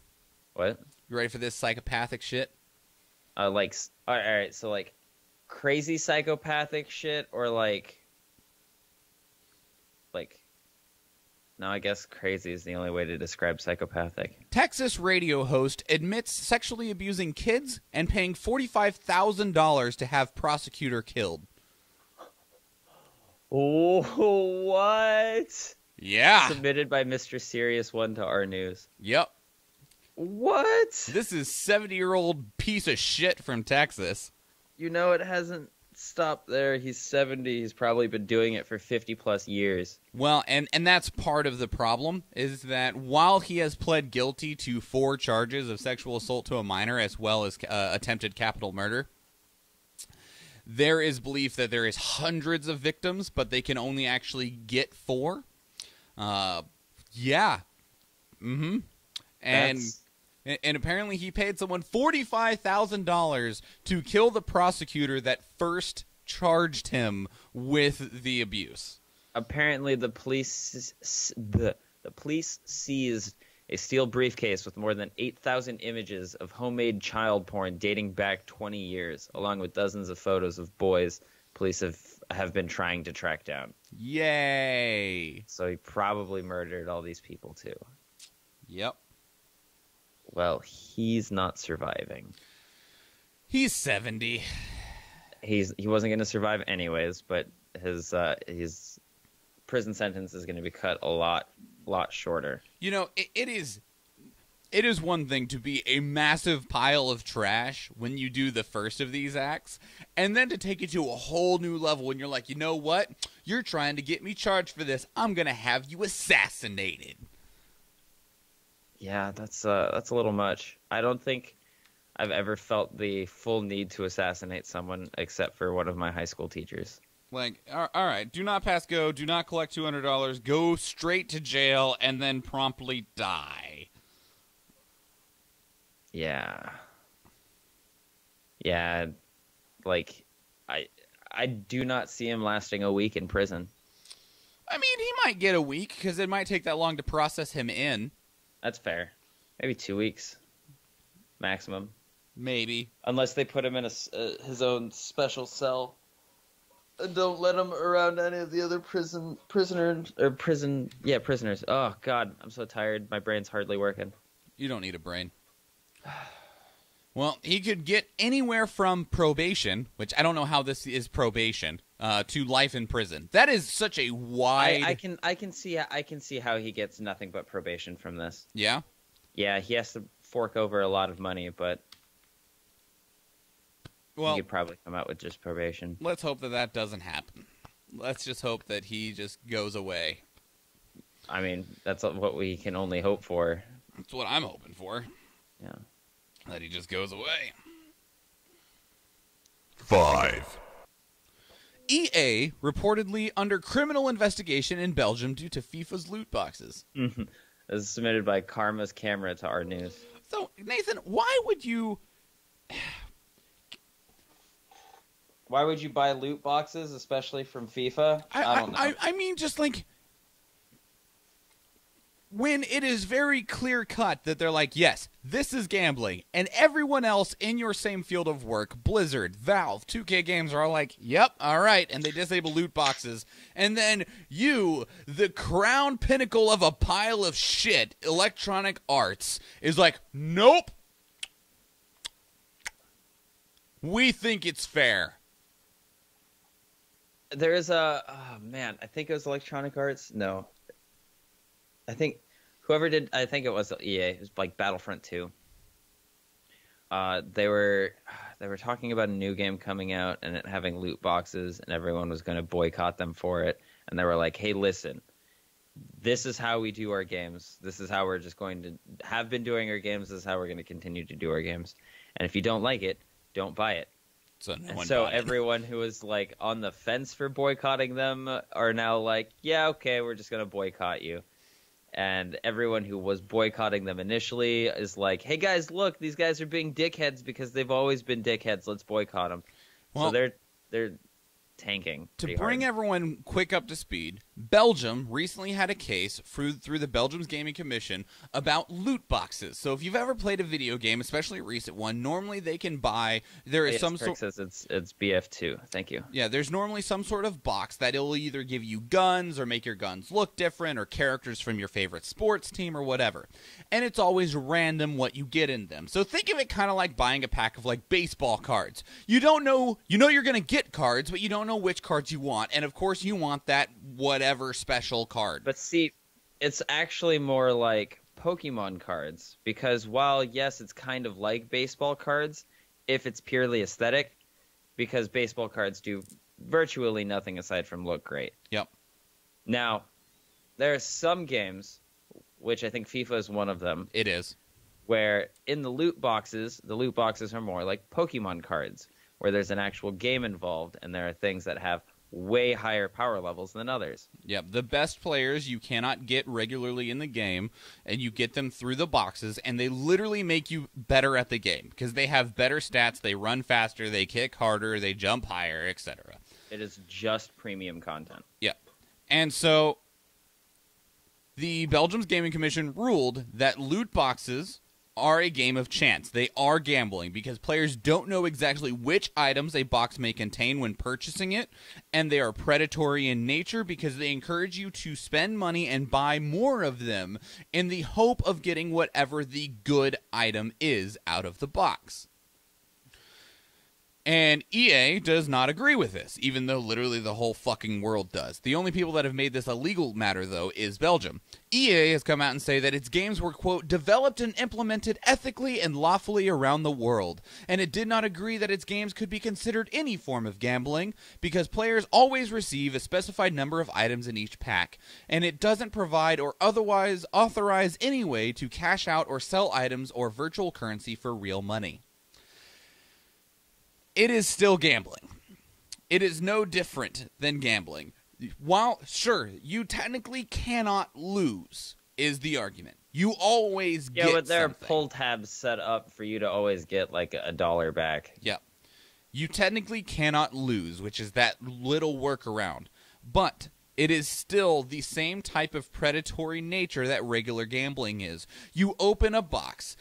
What? You ready for this psychopathic shit? All right, so, like, crazy psychopathic shit or, like... No, I guess crazy is the only way to describe psychopathic. Texas radio host admits sexually abusing kids and paying $45,000 to have prosecutor killed. Oh, what? Yeah. Submitted by Mr. Serious One to our news. Yep. What? This is 70-year-old piece of shit from Texas. You know, it hasn't stopped there. He's 70. He's probably been doing it for 50-plus years. Well, and that's part of the problem, is that while he has pled guilty to 4 charges of sexual assault to a minor as well as attempted capital murder, there is belief that there is hundreds of victims, but they can only actually get 4. Yeah. Mm-hmm. And apparently he paid someone $45,000 to kill the prosecutor that first charged him with the abuse. Apparently, the police seized a steel briefcase with more than 8,000 images of homemade child porn dating back 20 years, along with dozens of photos of boys police have been trying to track down. Yay! So he probably murdered all these people too. Yep. Well, he's not surviving. He's 70. He wasn't going to survive anyways, but his prison sentence is going to be cut a lot shorter. You know, it is one thing to be a massive pile of trash when you do the first of these acts, and then to take it to a whole new level when you're like, you know what? You're trying to get me charged for this. I'm going to have you assassinated. Yeah, that's a little much. I don't think I've ever felt the full need to assassinate someone except for one of my high school teachers. Like, all right, do not pass go, do not collect $200, go straight to jail, and then promptly die. Yeah. Yeah, like, I do not see him lasting a week in prison. I mean, he might get a week, because it might take that long to process him in. That's fair. Maybe 2 weeks. Maximum. Maybe. Unless they put him in his own special cell. And don't let him around any of the other prisoners. Oh, God, I'm so tired. My brain's hardly working. You don't need a brain. Well, he could get anywhere from probation, which I don't know how this is probation, to life in prison. That is such a wide. I can see how he gets nothing but probation from this. Yeah. Yeah, he has to fork over a lot of money, but he could probably come out with just probation. Let's hope that doesn't happen. Let's just hope that he just goes away. I mean, that's what we can only hope for. That's what I'm hoping for. Yeah. That he just goes away. 5. EA reportedly under criminal investigation in Belgium due to FIFA's loot boxes. Mm-hmm. This is submitted by Karma's Camera to our news. So, Nathan, why would you buy loot boxes, especially from FIFA? I don't know. I mean, just like, when it is very clear cut that they're like, yes, this is gambling, and everyone else in your same field of work, Blizzard, Valve, 2K Games, are all like, yep, all right, and they disable loot boxes, and then you, the crown pinnacle of a pile of shit, Electronic Arts, is like, nope, we think it's fair. There is I think it was Electronic Arts. No. I think it was EA. It was like Battlefront 2. They were talking about a new game coming out and it having loot boxes, and everyone was going to boycott them for it. And they were like, hey, listen, this is how we do our games. This is how we're just going to have been doing our games. This is how we're going to continue to do our games. And if you don't like it, don't buy it. So everyone who was like on the fence for boycotting them are now like, yeah, okay, we're just going to boycott you. And everyone who was boycotting them initially is like, hey guys, look, these guys are being dickheads because they've always been dickheads. Let's boycott them. Well, so they're tanking. To bring everyone quick up to speed, Belgium recently had a case through the Belgium's Gaming Commission about loot boxes. So if you've ever played a video game, especially a recent one, normally they can buy. There is some sort. Says it's BF2. Thank you. Yeah, there's normally some sort of box that will either give you guns or make your guns look different or characters from your favorite sports team or whatever. And it's always random what you get in them. So think of it kind of like buying a pack of like baseball cards. You don't know, you're going to get cards, but you don't know which cards you want. And of course you want that whatever special card. But see, it's actually more like Pokemon cards, because while yes, it's kind of like baseball cards if it's purely aesthetic, because baseball cards do virtually nothing aside from look great. Yep. Now, there are some games, which I think FIFA is one of them. It is. Where in the loot boxes are more like Pokemon cards, where there's an actual game involved, and there are things that have way higher power levels than others. Yep, the best players you cannot get regularly in the game, and you get them through the boxes, and they literally make you better at the game because they have better stats, they run faster, they kick harder, they jump higher, etc. It is just premium content. Yep. And so the Belgium's Gaming Commission ruled that loot boxes are a game of chance. They are gambling because players don't know exactly which items a box may contain when purchasing it, and they are predatory in nature because they encourage you to spend money and buy more of them in the hope of getting whatever the good item is out of the box. And EA does not agree with this, even though literally the whole fucking world does. The only people that have made this a legal matter, though, is Belgium. EA has come out and say that its games were, quote, developed and implemented ethically and lawfully around the world, and it did not agree that its games could be considered any form of gambling, because players always receive a specified number of items in each pack, and it doesn't provide or otherwise authorize any way to cash out or sell items or virtual currency for real money. It is still gambling. It is no different than gambling. While, sure, you technically cannot lose, is the argument. You always get something. Yeah, but there are pull tabs set up for you to always get, like, $1 back. Yep. You technically cannot lose, which is that little workaround. But it is still the same type of predatory nature that regular gambling is. You open a box,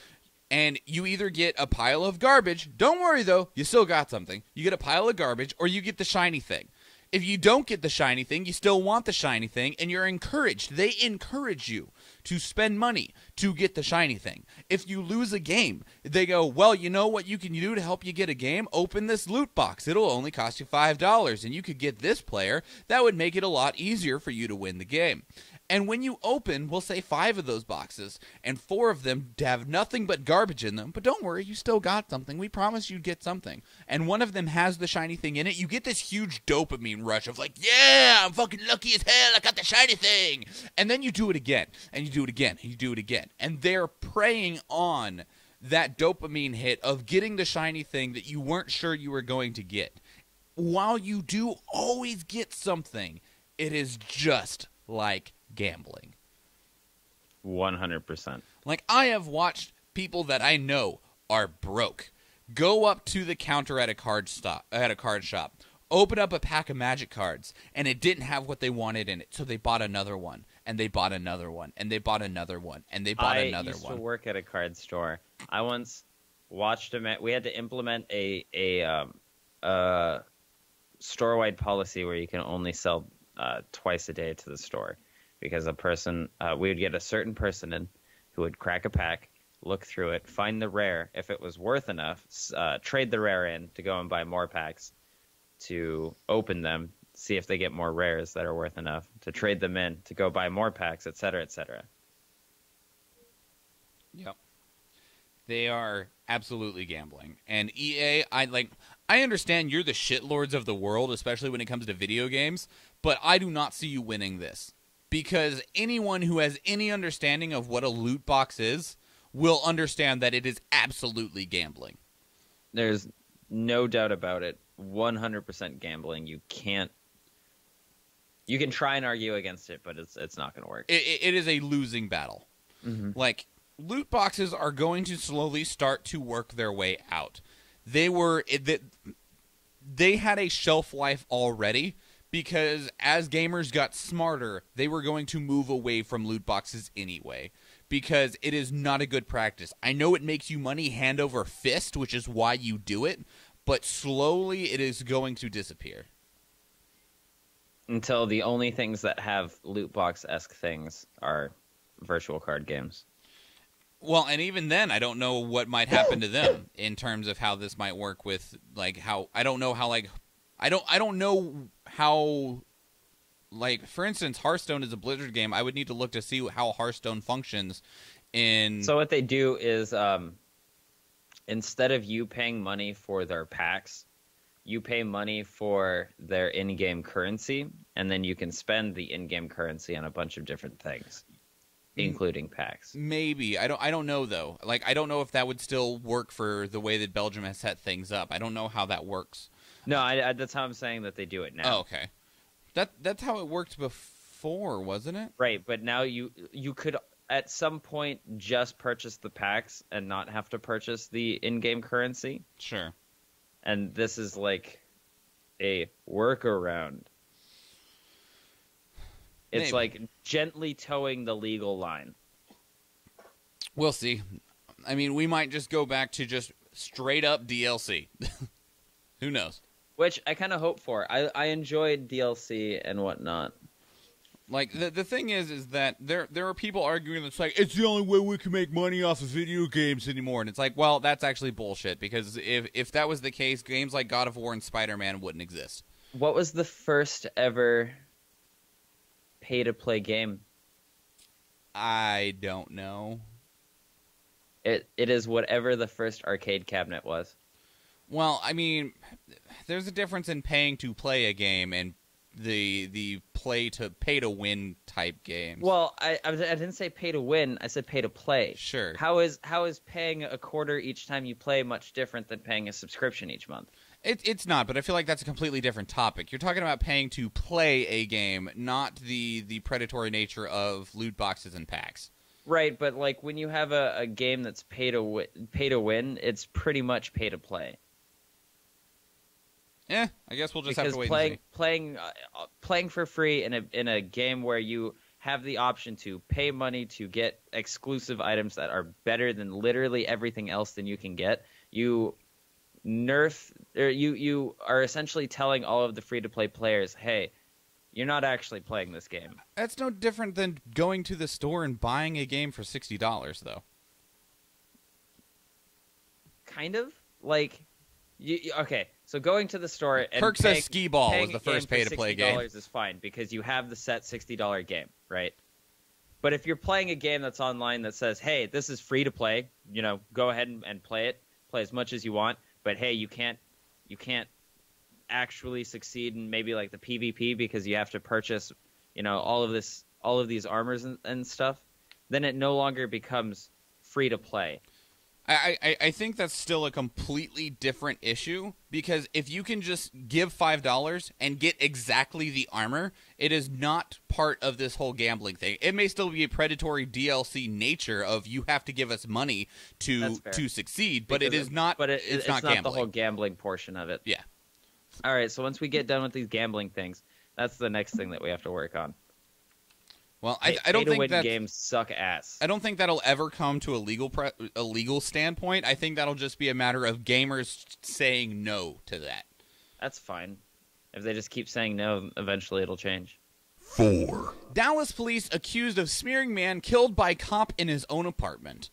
and you either get a pile of garbage. Don't worry, though. You still got something. You get a pile of garbage, or you get the shiny thing. If you don't get the shiny thing, you still want the shiny thing, and you're encouraged. They encourage you to spend money to get the shiny thing. If you lose a game, they go, well, you know what you can do to help you get a game? Open this loot box. It'll only cost you $5, and you could get this player. That would make it a lot easier for you to win the game. And when you open, we'll say 5 of those boxes, and 4 of them have nothing but garbage in them. But don't worry, you still got something. We promise you'd get something. And one of them has the shiny thing in it. You get this huge dopamine rush of like, yeah, I'm fucking lucky as hell. I got the shiny thing. And then you do it again, and you do it again, and you do it again. And they're preying on that dopamine hit of getting the shiny thing that you weren't sure you were going to get. While you do always get something, it is just like gambling. 100%. Like, I have watched people that I know are broke go up to the counter at a card shop, open up a pack of magic cards, and it didn't have what they wanted in it, so they bought another one, and they bought another one, and they bought another one, and they bought another one. I used to work at a card store. I once watched we had to implement a store-wide policy where you can only sell twice a day to the store. Because we would get a certain person in who would crack a pack, look through it, find the rare. If it was worth enough, trade the rare in to go and buy more packs, to open them, see if they get more rares that are worth enough, to trade them in, to go buy more packs, etc., etc. Yep. They are absolutely gambling. And EA, I understand you're the shitlords of the world, especially when it comes to video games, but I do not see you winning this. Because anyone who has any understanding of what a loot box is will understand that it is absolutely gambling. There's no doubt about it. 100% gambling. You can try and argue against it, but it's not going to work. It is a losing battle. Mm-hmm. Like, loot boxes are going to slowly start to work their way out. They had a shelf life already. Because as gamers got smarter, they were going to move away from loot boxes anyway. Because it is not a good practice. I know it makes you money hand over fist, which is why you do it. But slowly it is going to disappear. Until the only things that have loot box-esque things are virtual card games. Well, and even then, I don't know what might happen to them in terms of how this might work with, like, how... I don't know how, like, for instance, Hearthstone is a Blizzard game. I would need to look to see how Hearthstone functions in... So what they do is, instead of you paying money for their packs, you pay money for their in-game currency, and then you can spend the in-game currency on a bunch of different things, including packs. Maybe. I don't know, though. Like, I don't know if that would still work for the way that Belgium has set things up. I don't know how that works. No, that's how I'm saying that they do it now. Oh, okay. That's how it worked before, wasn't it? Right, but now you could at some point just purchase the packs and not have to purchase the in-game currency. Sure. And this is like a workaround. It's Maybe. like gently towing the legal line. We'll see. I mean, we might just go back to just straight up DLC. Who knows? Which I kind of hope for. I enjoyed DLC and whatnot. Like, the thing is that there are people arguing that's like, it's the only way we can make money off of video games anymore. And it's like, well, that's actually bullshit. Because if that was the case, games like God of War and Spider-Man wouldn't exist. What was the first ever pay-to-play game? I don't know. It is whatever the first arcade cabinet was. Well, I mean, there's a difference in paying to play a game and the pay to win type games. Well, I didn't say pay to win. I said pay to play. Sure. How is paying a quarter each time you play much different than paying a subscription each month? It's not, but I feel like that's a completely different topic. You're talking about paying to play a game, not the predatory nature of loot boxes and packs. Right, but like when you have a game that's pay to win, it's pretty much pay to play. I guess we'll just have to wait because and see. playing for free in a game where you have the option to pay money to get exclusive items that are better than literally everything else than you can get, you are essentially telling all of the free to play players, hey, you're not actually playing this game. That's no different than going to the store and buying a game for $60, though. Kind of like, okay. So going to the store and Kirk says Skee Ball was the first pay-to-play game. $60 is fine because you have the set $60 game, right? But if you're playing a game that's online that says, hey, this is free to play, go ahead and play it, play as much as you want, but hey, you can't actually succeed in maybe like the PvP because you have to purchase, all of these armors and stuff, then it no longer becomes free to play. I think that's still a completely different issue, because if you can just give $5 and get exactly the armor, it is not part of this whole gambling thing. It may still be a predatory DLC nature of you have to give us money to succeed, but it is not. But it's not gambling. The whole gambling portion of it. Yeah. All right. So once we get done with these gambling things, that's the next thing that we have to work on. Well, I don't think that games suck ass. I don't think that'll ever come to a legal standpoint. I think that'll just be a matter of gamers saying no to that. That's fine. If they just keep saying no, eventually it'll change. 4. Dallas police accused of smearing man killed by cop in his own apartment.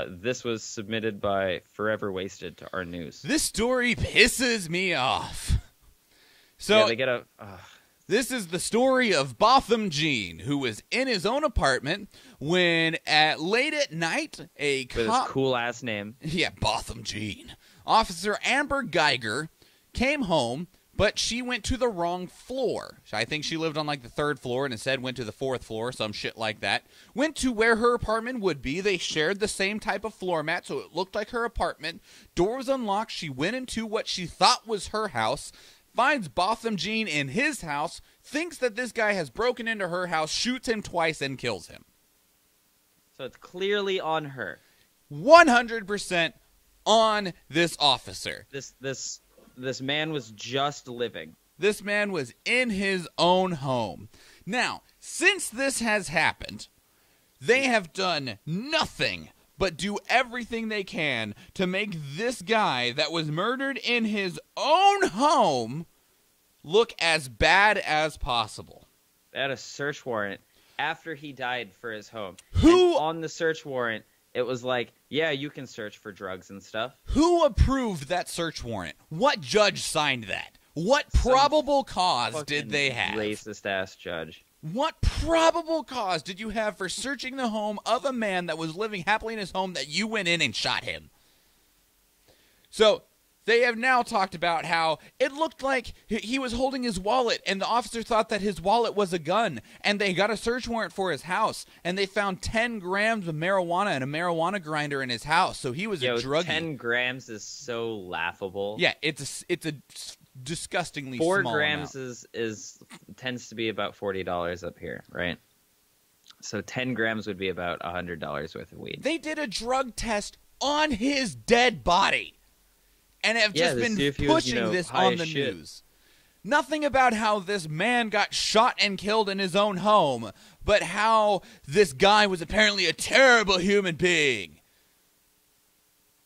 This was submitted by Forever Wasted to our news. This story pisses me off. So yeah, they get a. This is the story of Botham Jean, who was in his own apartment when, late at night, a cop... With his cool-ass name. Yeah, Botham Jean. Officer Amber Geiger came home, but she went to the wrong floor. I think she lived on, like, the 3rd floor and instead went to the 4th floor, some shit like that. Went to where her apartment would be. They shared the same type of floor mat, so it looked like her apartment. Door was unlocked. She went into what she thought was her house, finds Botham Jean in his house, thinks that this guy has broken into her house, shoots him twice, and kills him. So it's clearly on her. 100% on this officer. This man was just living. This man was in his own home. Now, since this has happened, they have done nothing but do everything they can to make this guy that was murdered in his own home look as bad as possible. They had a search warrant after he died for his home. Who and on the search warrant, it was like, yeah, you can search for drugs and stuff. Who approved that search warrant? What judge signed that? What probable cause did they have? Racist-ass judge. What probable cause did you have for searching the home of a man that was living happily in his home that you went in and shot him? So, they have now talked about how it looked like he was holding his wallet, and the officer thought that his wallet was a gun, and they got a search warrant for his house, and they found 10 grams of marijuana and a marijuana grinder in his house, so he was a druggie. 10 grams is so laughable. Yeah, it's a disgustingly 4 small grams amount. is tends to be about $40 up here, right? So 10 grams would be about $100 worth of weed. They did a drug test on his dead body and have just been pushing this on the news. Nothing about how this man got shot and killed in his own home, but how this guy was apparently a terrible human being.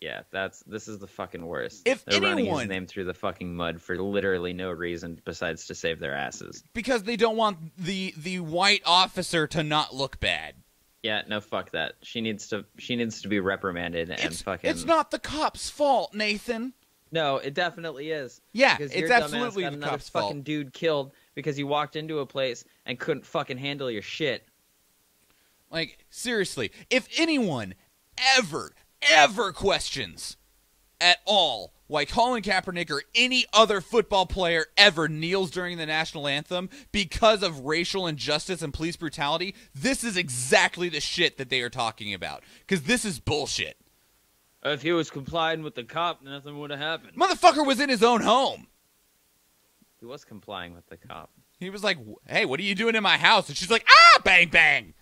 Yeah, this is the fucking worst. If They're running anyone, his name through the fucking mud for literally no reason besides to save their asses. Because they don't want the white officer to not look bad. Yeah, no, fuck that. She needs to be reprimanded and fucking. It's not the cop's fault, Nathan. No, it definitely is. Yeah, because it's absolutely the cop's fault. Fucking dude killed because you walked into a place and couldn't fucking handle your shit. Like, seriously, if anyone ever questions at all why Colin Kaepernick or any other football player ever kneels during the national anthem because of racial injustice and police brutality, this is exactly the shit that they are talking about. Because this is bullshit. If he was complying with the cop, nothing would have happened. Motherfucker was in his own home. He was complying with the cop. He was like, hey, what are you doing in my house? And she's like, ah, bang, bang.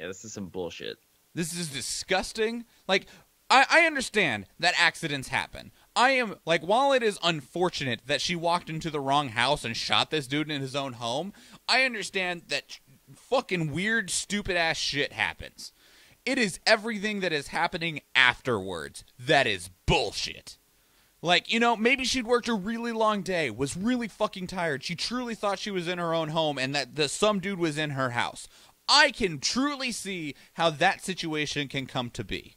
Yeah, this is some bullshit. This is disgusting. Like, I understand that accidents happen. I am, like, while it is unfortunate that she walked into the wrong house and shot this dude in his own home, I understand that fucking weird, stupid-ass shit happens. It is everything that is happening afterwards that is bullshit. Like, you know, maybe she'd worked a really long day, was really fucking tired. She truly thought she was in her own home and that some dude was in her house. I can truly see how that situation can come to be.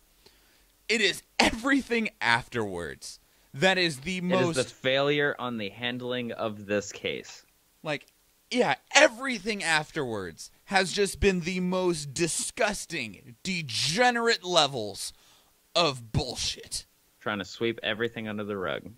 It is everything afterwards that is the most... It is the failure on the handling of this case. Like, yeah, everything afterwards has just been the most disgusting, degenerate levels of bullshit. Trying to sweep everything under the rug.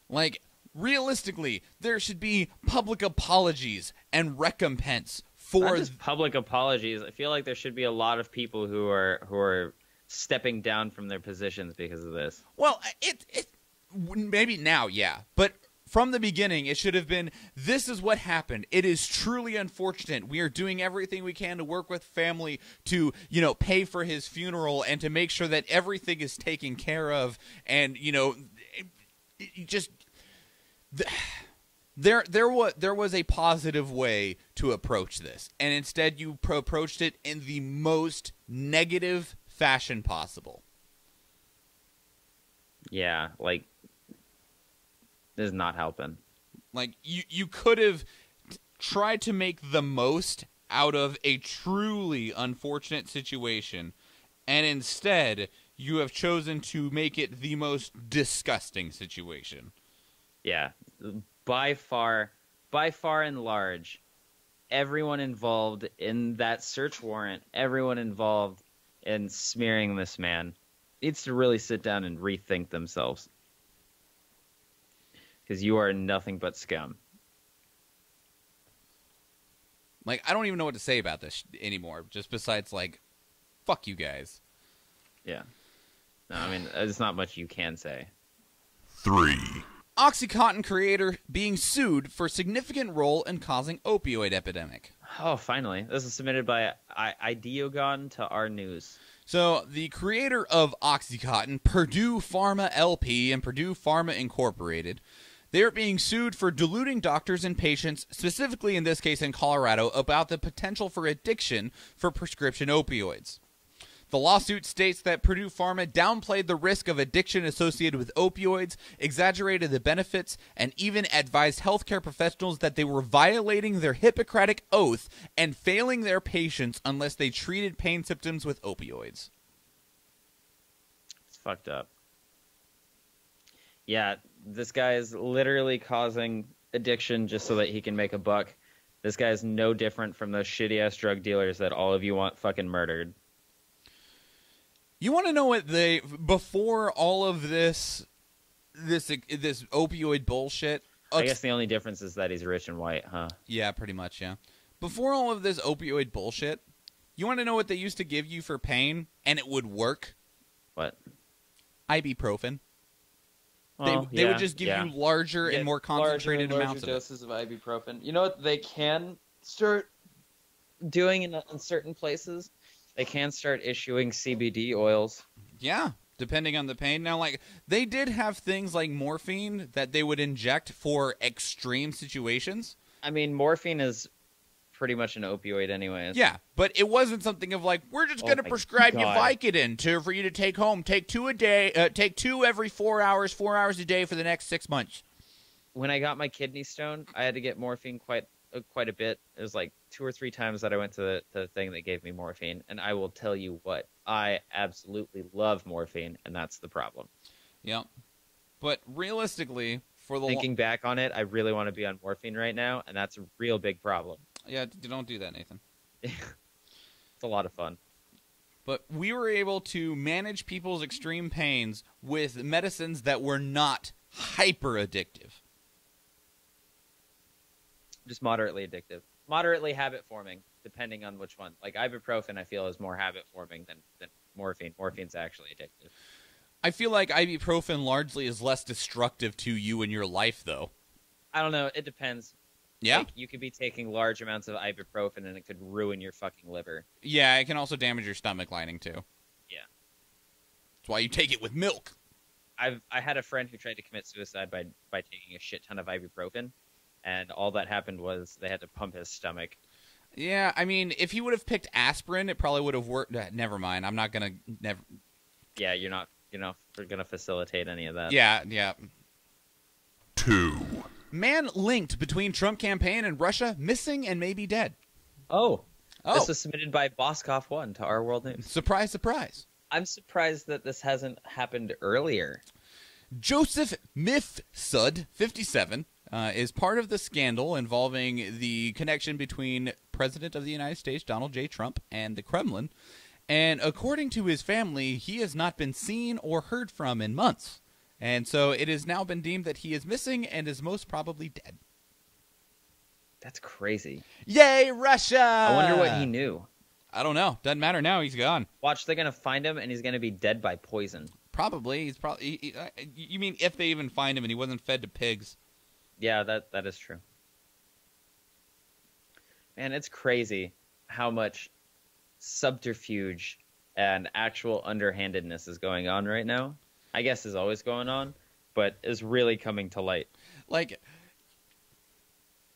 Like, realistically, there should be public apologies and recompense for... Not just public apologies. I feel like there should be a lot of people who are stepping down from their positions because of this. Well, it maybe now, yeah, but from the beginning, it should have been, this is what happened. It is truly unfortunate. We are doing everything we can to work with family to, you know, pay for his funeral and to make sure that everything is taken care of. And, you know, just there was a positive way to approach this, and instead you approached it in the most negative fashion possible. Yeah, like, this is not helping. Like, you could have tried to make the most out of a truly unfortunate situation, and instead you have chosen to make it the most disgusting situation. Yeah, by far and large, everyone involved in that search warrant, everyone involved in smearing this man, needs to really sit down and rethink themselves. Because you are nothing but scum. Like, I don't even know what to say about this anymore, just besides, like, fuck you guys. Yeah. No, I mean, there's not much you can say. 3. OxyContin creator being sued for significant role in causing opioid epidemic. Oh, finally. This is submitted by Ideogon to our news. So, the creator of OxyContin, Purdue Pharma LP and Purdue Pharma Incorporated, they are being sued for deluding doctors and patients, specifically in this case in Colorado, about the potential for addiction for prescription opioids. The lawsuit states that Purdue Pharma downplayed the risk of addiction associated with opioids, exaggerated the benefits, and even advised healthcare professionals that they were violating their Hippocratic oath and failing their patients unless they treated pain symptoms with opioids. It's fucked up. Yeah, this guy is literally causing addiction just so that he can make a buck. This guy is no different from those shitty-ass drug dealers that all of you want fucking murdered. You want to know what before all of this opioid bullshit? I guess the only difference is that he's rich and white, huh? Yeah, pretty much, yeah. Before all of this opioid bullshit, you want to know what they used to give you for pain, and it would work? What? Ibuprofen. They would just give you larger and more concentrated amounts of doses of ibuprofen. You know what they can start doing in certain places? They can start issuing CBD oils. Yeah, depending on the pain. Now, like, they did have things like morphine that they would inject for extreme situations. I mean, morphine is pretty much an opioid anyways. Yeah, but it wasn't something of like, we're just going to prescribe you Vicodin for you to take home. Take 2 a day, take 2 every 4 hours a day for the next 6 months. When I got my kidney stone, I had to get morphine quite a bit. It was like 2 or 3 times that I went to the thing that gave me morphine. And I will tell you what, I absolutely love morphine, and that's the problem. Yeah. But realistically, thinking back on it, I really want to be on morphine right now, and that's a real big problem. Yeah, don't do that, Nathan. It's a lot of fun. But we were able to manage people's extreme pains with medicines that were not hyper addictive. Just moderately addictive. Moderately habit forming, depending on which one. Like ibuprofen, I feel, is more habit forming than morphine. Morphine's actually addictive. I feel like ibuprofen largely is less destructive to you in your life, though. I don't know. It depends. Yeah? Like, you could be taking large amounts of ibuprofen and it could ruin your fucking liver. Yeah, it can also damage your stomach lining, too. Yeah. That's why you take it with milk. I had a friend who tried to commit suicide by taking a shit ton of ibuprofen, and all that happened was they had to pump his stomach. Yeah, I mean, if he would have picked aspirin, it probably would have worked. Never mind. I'm not going to... Yeah, you're not going to facilitate any of that. Yeah. 2. Man linked between Trump campaign and Russia missing and maybe dead. Oh. This was submitted by Boskov1 to Our World News. Surprise, surprise. I'm surprised that this hasn't happened earlier. Joseph Mifsud, 57, is part of the scandal involving the connection between President of the United States, Donald J. Trump, and the Kremlin. And according to his family, he has not been seen or heard from in months. And so it has now been deemed that he is missing and is most probably dead. That's crazy. Yay, Russia! I wonder what he knew. I don't know. Doesn't matter now. He's gone. Watch, they're going to find him, and he's going to be dead by poison. Probably. He's probably. You mean if they even find him and he wasn't fed to pigs? Yeah, that is true. Man, it's crazy how much subterfuge and actual underhandedness is going on right now. I guess is always going on, but is really coming to light. Like,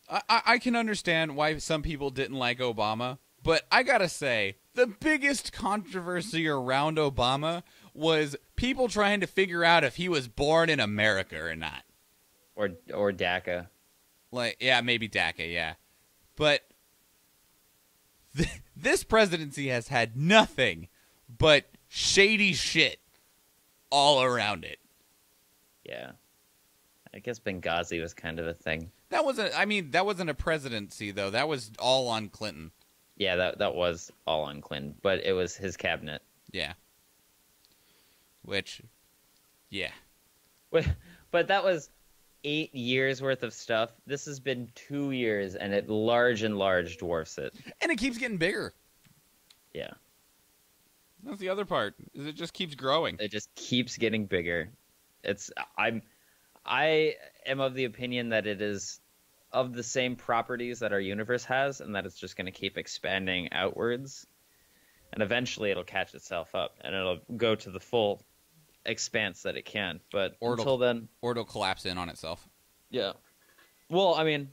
I can understand why some people didn't like Obama, but I gotta say, the biggest controversy around Obama was people trying to figure out if he was born in America or not. Or DACA. Like, yeah, maybe DACA, yeah. But this presidency has had nothing but shady shit all around it. Yeah. I guess Benghazi was kind of a thing. That wasn't a presidency, though. That was all on Clinton. Yeah, that was all on Clinton, but it was his cabinet. Yeah. Which, yeah. But that was 8 years worth of stuff. This has been 2 years, and it large dwarfs it. And it keeps getting bigger. Yeah. That's the other part. Is it just keeps growing. It just keeps getting bigger. I am of the opinion that it is of the same properties that our universe has, and that it's just going to keep expanding outwards. And eventually it'll catch itself up, and it'll go to the full expanse that it can. But until then... Or it'll collapse in on itself. Yeah. Well, I mean,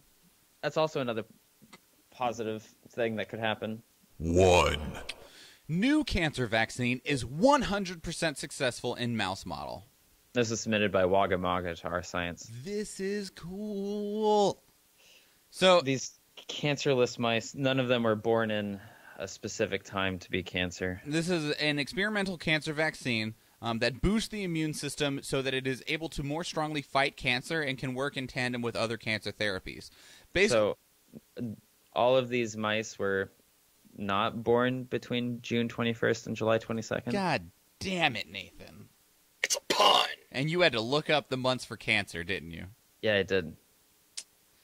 that's also another positive thing that could happen. 1. New cancer vaccine is 100% successful in mouse model. This is submitted by Wagga Maga to Our Science. This is cool. So these cancerless mice, none of them were born in a specific time to be cancer. This is an experimental cancer vaccine that boosts the immune system so that it is able to more strongly fight cancer and can work in tandem with other cancer therapies. So all of these mice were not born between June 21st and July 22nd? God damn it, Nathan. It's a pun. And you had to look up the months for cancer, didn't you? Yeah, I did.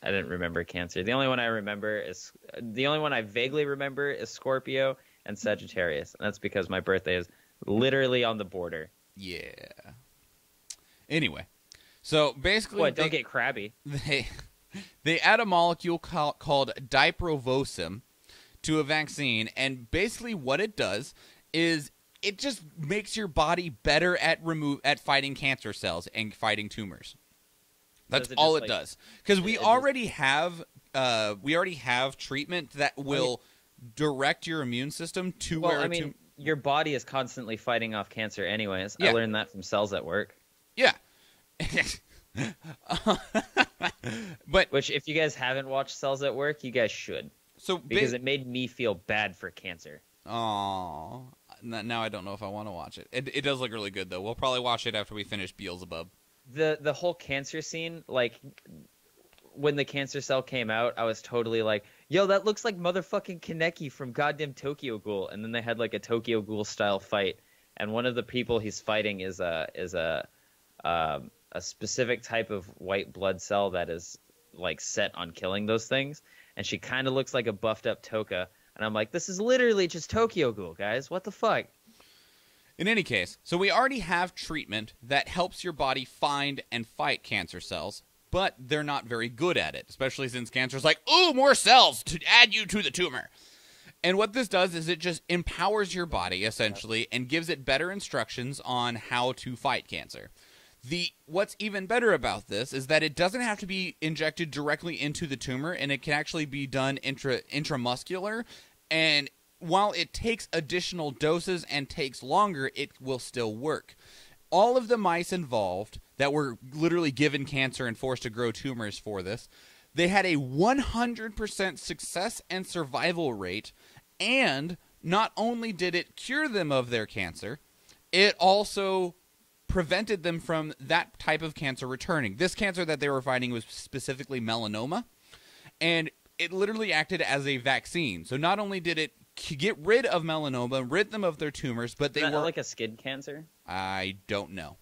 I didn't remember cancer. The only one I vaguely remember is Scorpio and Sagittarius. And that's because my birthday is literally on the border. Yeah. Anyway, So basically, What? Don't get crabby. They add a molecule called diprovosin to a vaccine, and basically what it does is it just makes your body better at fighting cancer cells and fighting tumors. That's all it does. Because we already have treatment that will direct your immune system to where. I mean, your body is constantly fighting off cancer, anyways. Yeah. I learned that from Cells at Work. Yeah. But which, if you guys haven't watched Cells at Work, you guys should. Because it made me feel bad for cancer. Oh, now I don't know if I want to watch it. It does look really good, though. We'll probably watch it after we finish Beelzebub. The whole cancer scene, like, when the cancer cell came out, I was totally like, yo, that looks like motherfucking Kaneki from goddamn Tokyo Ghoul. And then they had, like, a Tokyo Ghoul style fight. And one of the people he's fighting is a specific type of white blood cell that is, like, set on killing those things. And she kind of looks like a buffed up Toka. And I'm like, this is literally just Tokyo Ghoul, guys. What the fuck? In any case, so we already have treatment that helps your body find and fight cancer cells, but they're not very good at it, especially since cancer's like, ooh, more cells to add you to the tumor. And what this does is it just empowers your body, essentially, and gives it better instructions on how to fight cancer. What's even better about this is that it doesn't have to be injected directly into the tumor, and it can actually be done intramuscular, and while it takes additional doses and takes longer, it will still work. All of the mice involved that were literally given cancer and forced to grow tumors for this, they had a 100% success and survival rate, and not only did it cure them of their cancer, it also prevented them from that type of cancer returning. This cancer that they were fighting was specifically melanoma, and it literally acted as a vaccine. So not only did it get rid of melanoma, rid them of their tumors, but they were like a skin cancer. I don't know,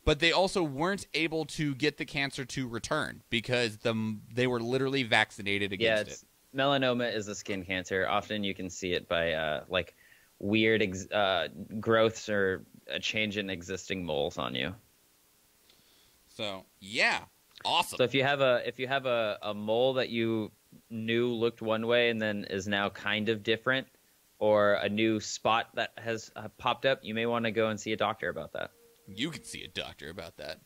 but they also weren't able to get the cancer to return because they were literally vaccinated against it. Melanoma is a skin cancer. Often you can see it by like weird growths or a change in existing moles on you. So yeah, awesome. So if you have a mole that you knew looked one way and then is now kind of different, or a new spot that has popped up, you may want to go and see a doctor about that. You can see a doctor about that.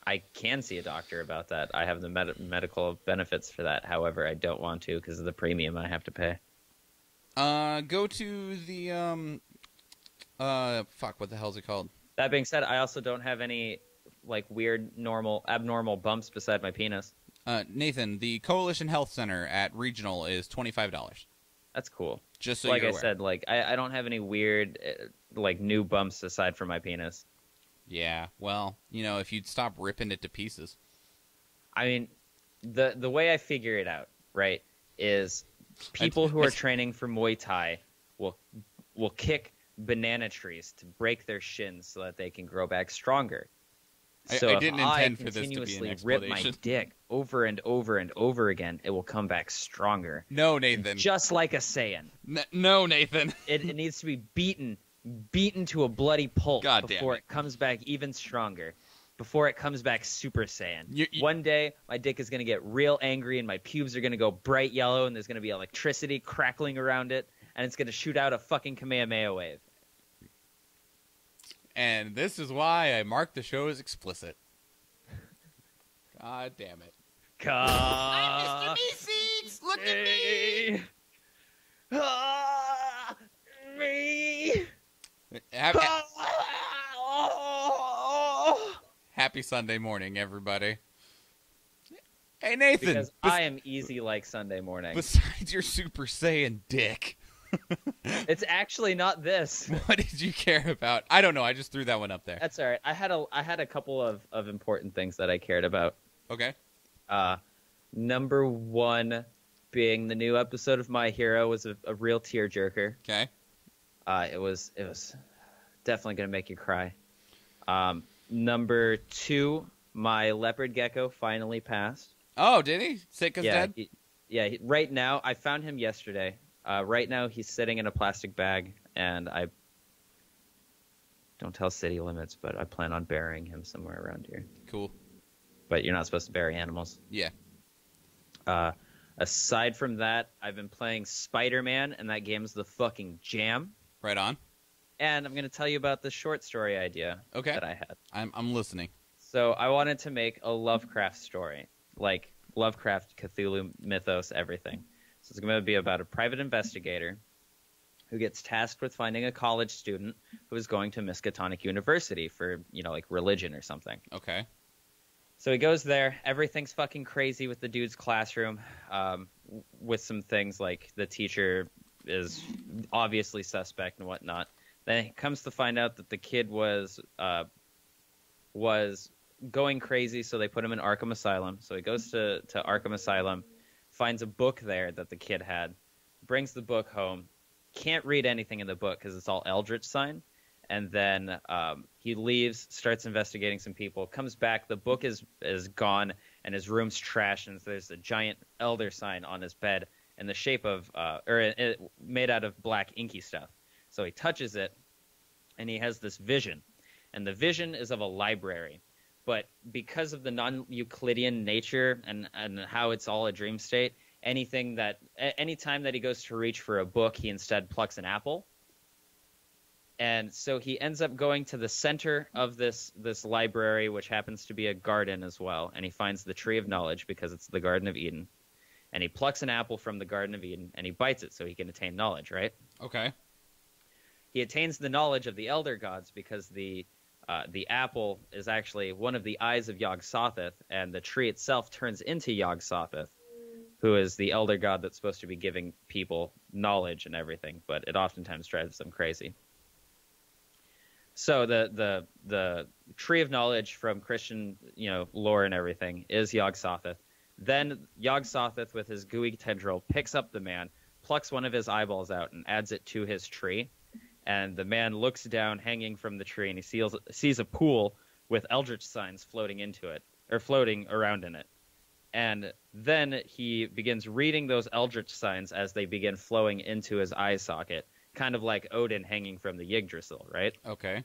I can see a doctor about that. I have the medical benefits for that. However, I don't want to because of the premium I have to pay. Go to the what the hell is it called? That being said, I also don't have any like weird abnormal bumps beside my penis. Nathan, the Coalition Health Center at Regional is $25. That's cool. Just so like you're I aware. said, like I don't have any weird like new bumps aside from my penis. Yeah, well, if you'd stop ripping it to pieces. I mean, the way I figure it out, right, is people who are training for Muay Thai will kick banana trees to break their shins so that they can grow back stronger. So I didn't intend if for this to be an continuously explanation. rip my dick over and over and over again, it will come back stronger. No, Nathan. Just like a Saiyan. No, Nathan. It needs to be beaten to a bloody pulp before it comes back even stronger. Before it comes back Super Saiyan. One day, my dick is going to get real angry and my pubes are going to go bright yellow and there's going to be electricity crackling around it and it's going to shoot out a fucking Kamehameha wave. And this is why I marked the show as explicit. God damn it. I'm Mr. Meeseeks! Look at me! Me! Happy Sunday morning, everybody. Hey, Nathan. Because I am easy like Sunday morning. Besides your Super Saiyan dick. It's actually not this. What did you care about? I don't know. I just threw that one up there. That's all right. I had a couple of important things that I cared about. Okay. Number one being the new episode of My Hero was a real tearjerker. Okay. It was definitely gonna make you cry. Number two, my leopard gecko finally passed. Oh, did he? Sick as dead? Right now, I found him yesterday. Right now, he's sitting in a plastic bag, and I don't tell city limits, but I plan on burying him somewhere around here. Cool. but you're not supposed to bury animals. Yeah. Aside from that, I've been playing Spider-Man, and that game's the fucking jam. Right on. And I'm going to tell you about the short story idea that I had. I'm listening. So I wanted to make a Lovecraft story, like Lovecraft, Cthulhu, mythos, everything. So it's going to be about a private investigator who gets tasked with finding a college student who is going to Miskatonic University for, like religion or something. Okay. So he goes there. Everything's fucking crazy with the dude's classroom, with some things like the teacher is obviously suspect and whatnot. Then he comes to find out that the kid was going crazy, so they put him in Arkham Asylum. So he goes to Arkham Asylum, finds a book there that the kid had, brings the book home, can't read anything in the book because it's all Eldritch sign, and then he leaves, starts investigating some people, comes back, the book is gone, and his room's trashed, and there's a giant Elder sign on his bed in the shape of, made out of black inky stuff. So he touches it, and he has this vision. And the vision is of a library. But because of the non-Euclidean nature and how it's all a dream state, anytime that he goes to reach for a book, he instead plucks an apple. And so he ends up going to the center of this library, which happens to be a garden as well. And he finds the Tree of Knowledge because it's the Garden of Eden. And he plucks an apple from the Garden of Eden, and he bites it so he can attain knowledge, right? Okay. He attains the knowledge of the Elder Gods because the apple is actually one of the eyes of Yog-Sothoth, and the tree itself turns into Yog-Sothoth, who is the Elder God that's supposed to be giving people knowledge and everything, but it oftentimes drives them crazy. So the Tree of Knowledge from Christian, lore and everything is Yog-Sothoth. Then Yog-Sothoth, with his gooey tendril, picks up the man, plucks one of his eyeballs out, and adds it to his tree. And the man looks down, hanging from the tree, and he sees a pool with Eldritch signs floating into it, or floating around in it. And then he begins reading those Eldritch signs as they begin flowing into his eye socket, kind of like Odin hanging from the Yggdrasil, right? Okay.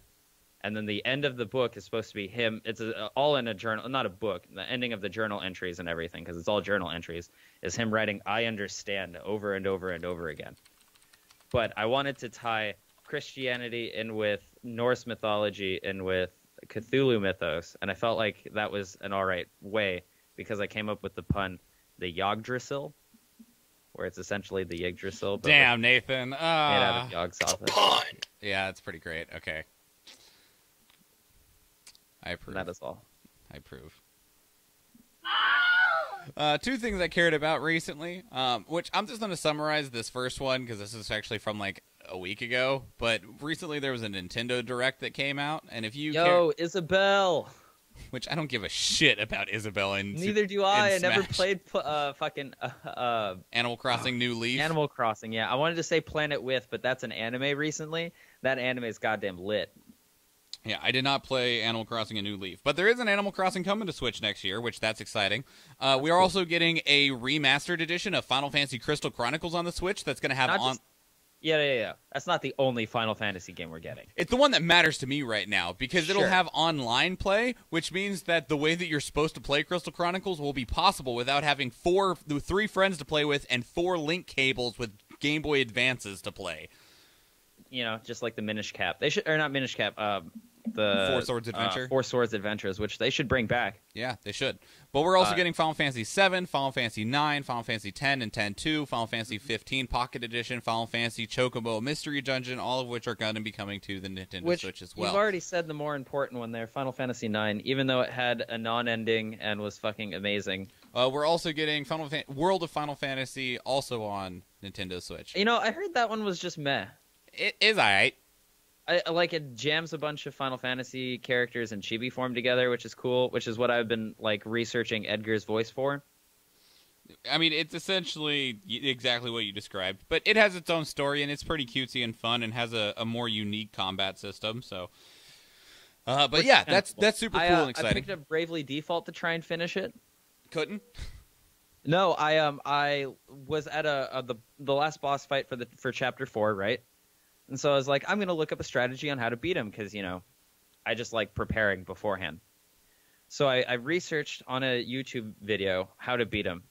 And then the end of the book is supposed to be him. It's all in a journal, not a book. The ending of the journal entries and everything, because it's all journal entries, is him writing "I understand" over and over and over again. But I wanted to tie Christianity in with Norse mythology and with Cthulhu mythos, and I felt like that was an all right way because I came up with the pun, the Yggdrasil, where it's essentially the Yggdrasil. But damn, Nathan. Made out of Yog-Sothoth. Pun. Yeah, that's pretty great. Okay. I approve. And that is all. I approve. Two things I cared about recently, which I'm just going to summarize this first one because this is actually from like a week ago. But recently there was a Nintendo Direct that came out, and if you Isabelle, which I don't give a shit about Isabelle, and neither do I. I never played fucking Animal Crossing New Leaf. Animal Crossing. Yeah, I wanted to say Planet With, but that's an anime recently. That anime is goddamn lit. Yeah, I did not play Animal Crossing A New Leaf. But there is an Animal Crossing coming to Switch next year, which that's exciting. We are also getting a remastered edition of Final Fantasy Crystal Chronicles on the Switch that's going to have Yeah. That's not the only Final Fantasy game we're getting. It's the one that matters to me right now, because it'll Sure. have online play, which means that the way that you're supposed to play Crystal Chronicles will be possible without having 3 friends to play with and 4 link cables with Game Boy Advances to play. Just like the Minish Cap. They should, or not Minish Cap. The Four Swords Adventure. Four Swords Adventures, which they should bring back. Yeah, they should. But we're also getting Final Fantasy VII, Final Fantasy IX, Final Fantasy X and X-2, Final Fantasy 15 Pocket Edition, Final Fantasy Chocobo Mystery Dungeon, all of which are going to be coming to the Nintendo Switch as well. You've already said the more important one there, Final Fantasy IX, even though it had a non-ending and was fucking amazing. We're also getting World of Final Fantasy also on Nintendo Switch. I heard that one was just meh. It is alright. I like it jams a bunch of Final Fantasy characters in chibi form together, which is cool, which is what I've been researching Edgar's voice for. I mean, it's essentially exactly what you described, but it has its own story, and it's pretty cutesy and fun, and has a more unique combat system, so... but yeah, that's super cool and exciting. I picked up Bravely Default to try and finish it. Couldn't? No, I was at the last boss fight for Chapter 4, right? And so I was like, I'm going to look up a strategy on how to beat him because, I just like preparing beforehand. So I researched on a YouTube video how to beat him.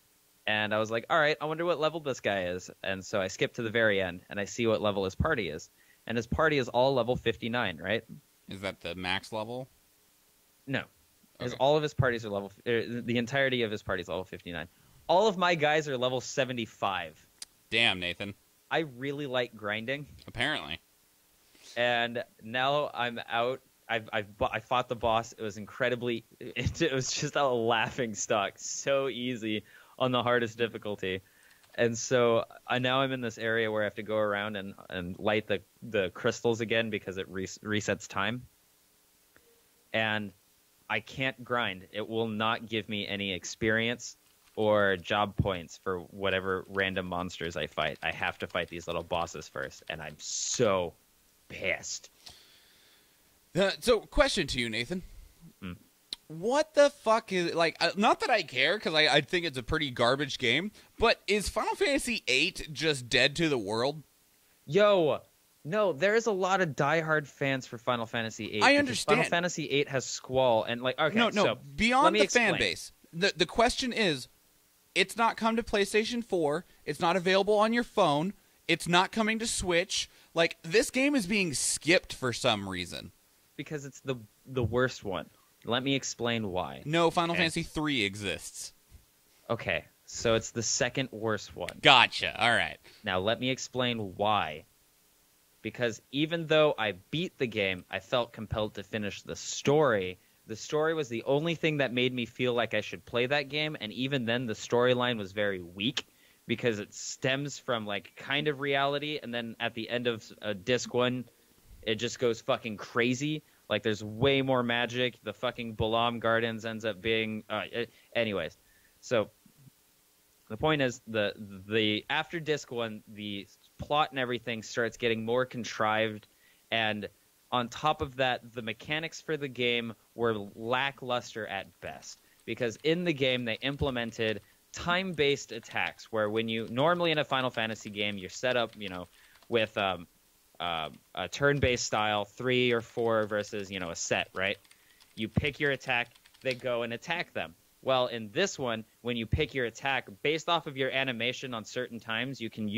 And I was like, all right, I wonder what level this guy is. And so I skip to the very end, and I see what level his party is. And his party is all level 59, right? Is that the max level? No. Okay. All of his parties are level... the entirety of his party is level 59. All of my guys are level 75. Damn, Nathan. I really like grinding. Apparently. And now I'm out. I fought the boss. It was incredibly... It was just a laughing stock. So easy on the hardest difficulty. And so now I'm in this area where I have to go around and light the crystals again because it resets time. And I can't grind. It will not give me any experience or job points for whatever random monsters I fight. I have to fight these little bosses first, and I'm so pissed. So, question to you, Nathan. What the fuck is, like, not that I care, because I think it's a pretty garbage game, but is Final Fantasy VIII just dead to the world? Yo, no, there is a lot of diehard fans for Final Fantasy VIII. I understand. Final Fantasy VIII has Squall, and, like, okay, No, so beyond the explain. fan base, the question is, it's not come to PlayStation 4, it's not available on your phone, it's not coming to Switch, like, this game is being skipped for some reason. Because it's the worst one. Let me explain why. No, Final Fantasy 3 exists. Okay, so it's the second worst one. Gotcha, alright. Now, let me explain why. Because even though I beat the game, I felt compelled to finish the story. The story was the only thing that made me feel like I should play that game, and even then the storyline was very weak because it stems from, like, kind of reality, and then at the end of Disc 1, it just goes fucking crazy. Like, there's way more magic. The fucking Balam Gardens ends up being... anyways, so the point is, the after Disc 1, the plot and everything starts getting more contrived, and on top of that, the mechanics for the game were lackluster at best. Because in the game, they implemented time-based attacks, where when you... Normally in a Final Fantasy game, you're set up, with... a turn-based style, 3 or 4 versus, a set, right? You pick your attack, they go and attack them. Well, in this one, when you pick your attack, based off of your animation on certain times, you can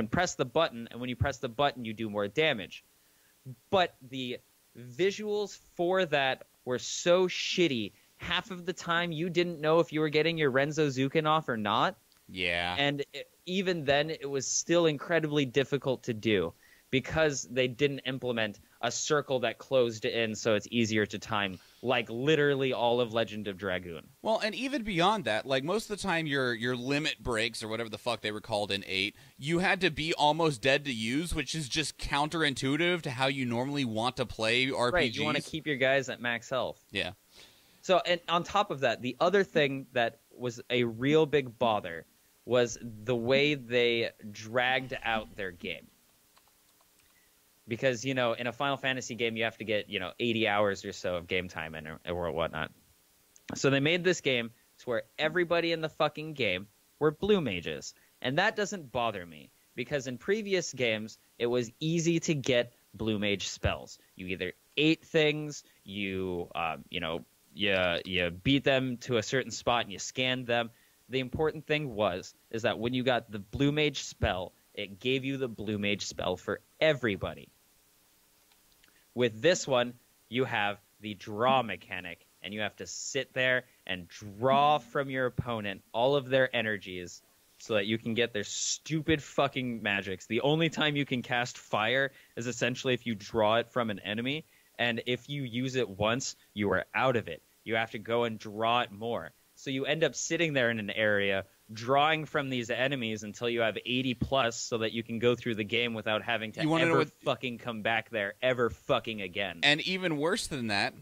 press the button, and when you press the button, you do more damage. But the visuals for that were so shitty, half of the time you didn't know if you were getting your Renzo Zukin off or not. Yeah. And even then, it was still incredibly difficult to do. Because they didn't implement a circle that closed in so it's easier to time, like literally all of Legend of Dragoon. Well, and even beyond that, like most of the time your limit breaks, or whatever the fuck they were called in 8, you had to be almost dead to use, which is just counterintuitive to how you normally want to play RPGs. Right, you want to keep your guys at max health. Yeah. So, and on top of that, the other thing that was a real big bother was the way they dragged out their game. Because, in a Final Fantasy game, you have to get, 80 hours or so of game time or whatnot. So they made this game to where everybody in the fucking game were blue mages. And that doesn't bother me. Because in previous games, it was easy to get blue mage spells. You either ate things, you beat them to a certain spot and you scanned them. The important thing is that when you got the blue mage spell, it gave you the blue mage spell for everybody. With this one, you have the draw mechanic, and you have to sit there and draw from your opponent all of their energies so that you can get their stupid fucking magics. The only time you can cast fire is essentially if you draw it from an enemy, and if you use it once, you are out of it. You have to go and draw it more. So you end up sitting there in an area drawing from these enemies until you have 80 plus so that you can go through the game without having to fucking come back there ever fucking again. And even worse than that,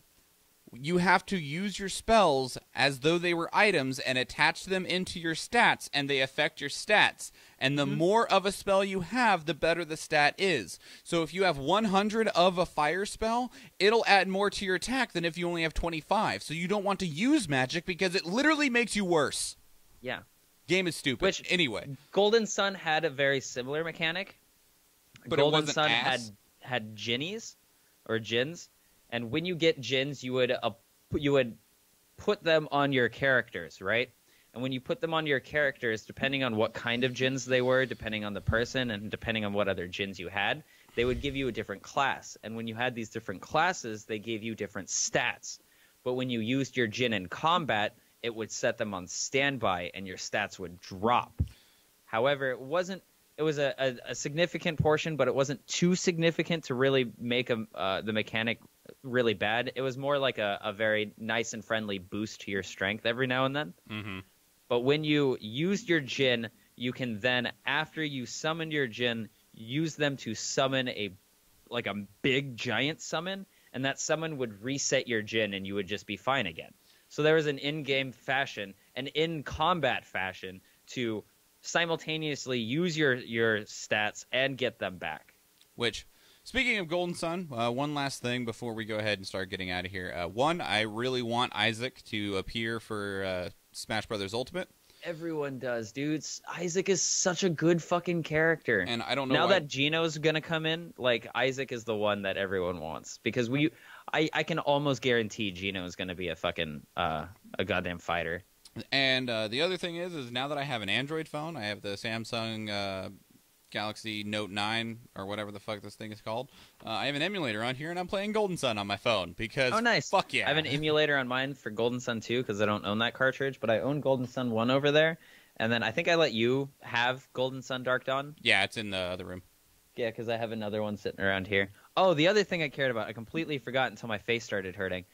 you have to use your spells as though they were items and attach them into your stats, and they affect your stats. And the more of a spell you have, the better the stat is. So if you have 100 of a fire spell, it'll add more to your attack than if you only have 25. So you don't want to use magic because it literally makes you worse. Yeah. Game is stupid. Which, anyway, Golden Sun had a very similar mechanic. But Golden it wasn't Sun ass? had jinnies or jins, and when you get jins, you would put them on your characters, right? And when you put them on your characters, depending on what kind of djinns they were, depending on the person, and depending on what other djinns you had, they would give you a different class. And when you had these different classes, they gave you different stats. But when you used your djinn in combat, it would set them on standby, and your stats would drop. However, it was a significant portion, but it wasn't too significant to really make the mechanic really bad. It was more like a very nice and friendly boost to your strength every now and then. Mm-hmm. But when you used your djinn, you can then, after you summoned your djinn, use them to summon a big giant summon, and that summon would reset your djinn, and you would just be fine again. So there was an in-game fashion, an in-combat fashion to simultaneously use your stats and get them back. Which, speaking of Golden Sun, one last thing before we go ahead and start getting out of here. One, I really want Isaac to appear for Smash Brothers Ultimate. Everyone does, dudes. Isaac is such a good fucking character. And I don't know now why... that Gino's gonna come in, like, Isaac is the one that everyone wants. Because I can almost guarantee Gino is gonna be a fucking a goddamn fighter. And the other thing is now that I have an Android phone, I have the Samsung Galaxy Note 9, or whatever the fuck this thing is called. I have an emulator on here, and I'm playing Golden Sun on my phone, because nice. Fuck yeah. I have an emulator on mine for Golden Sun 2, because I don't own that cartridge, but I own Golden Sun 1 over there, and then I think I let you have Golden Sun Dark Dawn. Yeah, it's in the other room. Yeah, because I have another one sitting around here. Oh, the other thing I cared about, I completely forgot until my face started hurting.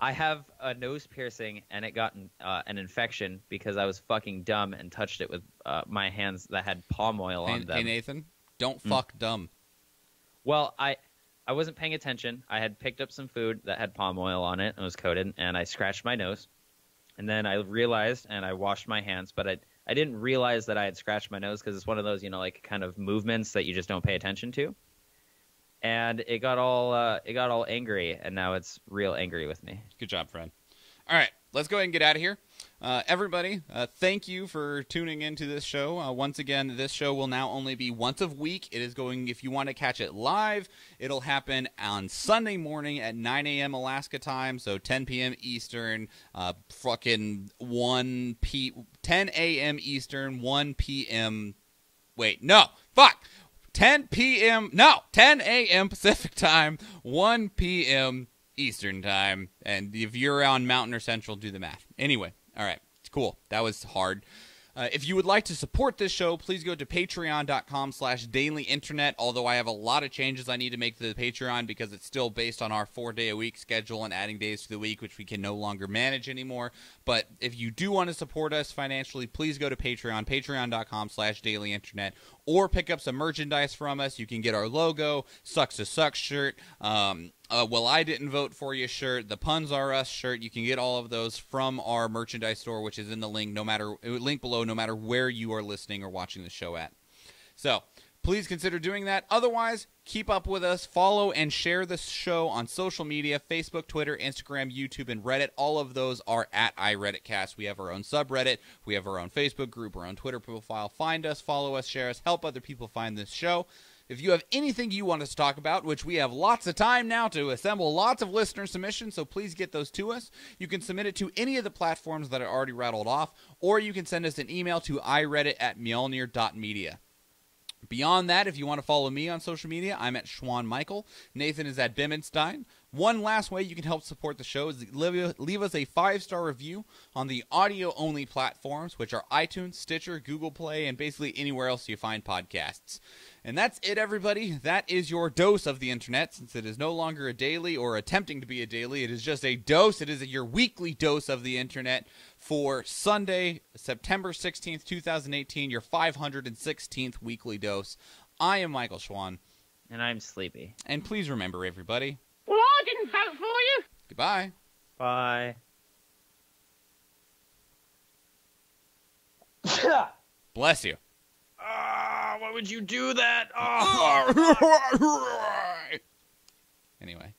I have a nose piercing, and it got an infection because I was fucking dumb and touched it with my hands that had palm oil on them. Hey, Nathan, don't fuck dumb. Well, I wasn't paying attention. I had picked up some food that had palm oil on it and was coated, and I scratched my nose. And then I realized, and I washed my hands, but I didn't realize that I had scratched my nose because it's one of those, like, kind of movements that you just don't pay attention to. And it got all angry, and now it's real angry with me. Good job, friend. All right, let's go ahead and get out of here. Everybody, thank you for tuning into this show. Once again, this show will now only be once a week. It is going, if you want to catch it live, it'll happen on Sunday morning at 9 a.m. Alaska time, so 10 p.m. Eastern, fucking 10 a.m. Eastern, 1 p.m. Wait, no, fuck! 10 a.m. Pacific time, 1 p.m. Eastern time. And if you're on Mountain or Central, do the math. Anyway, all right, cool. That was hard. If you would like to support this show, please go to patreon.com/dailyinternet, although I have a lot of changes I need to make to the Patreon because it's still based on our 4-day-a-week schedule and adding days to the week, which we can no longer manage anymore. But if you do want to support us financially, please go to Patreon, patreon.com/dailyinternet, or pick up some merchandise from us. You can get our logo, Sucks to Suck shirt, well, I didn't vote for you shirt, the Puns Are Us shirt. You can get all of those from our merchandise store, which is in the link below, no matter where you are listening or watching the show at. So please consider doing that. Otherwise, keep up with us. Follow and share this show on social media: Facebook, Twitter, Instagram, YouTube, and Reddit. All of those are at iRedditCast. We have our own subreddit. We have our own Facebook group, our own Twitter profile. Find us, follow us, share us, help other people find this show. If you have anything you want us to talk about, which we have lots of time now to assemble lots of listener submissions, so please get those to us. You can submit it to any of the platforms that are already rattled off, or you can send us an email to iReddit@mjolnir.media. Beyond that, if you want to follow me on social media, I'm at Schwan Michael. Nathan is at Bimmenstein. One last way you can help support the show is leave us a 5-star review on the audio-only platforms, which are iTunes, Stitcher, Google Play, and basically anywhere else you find podcasts. And that's it, everybody. That is your dose of the internet, since it is no longer a daily or attempting to be a daily. It is just a dose. It is your weekly dose of the internet for Sunday, September 16th, 2018, your 516th weekly dose. I am Michael Schwan. And I'm sleepy. And please remember, everybody. Well, I didn't vote for you. Goodbye. Bye. Bless you. Why would you do that? Anyway.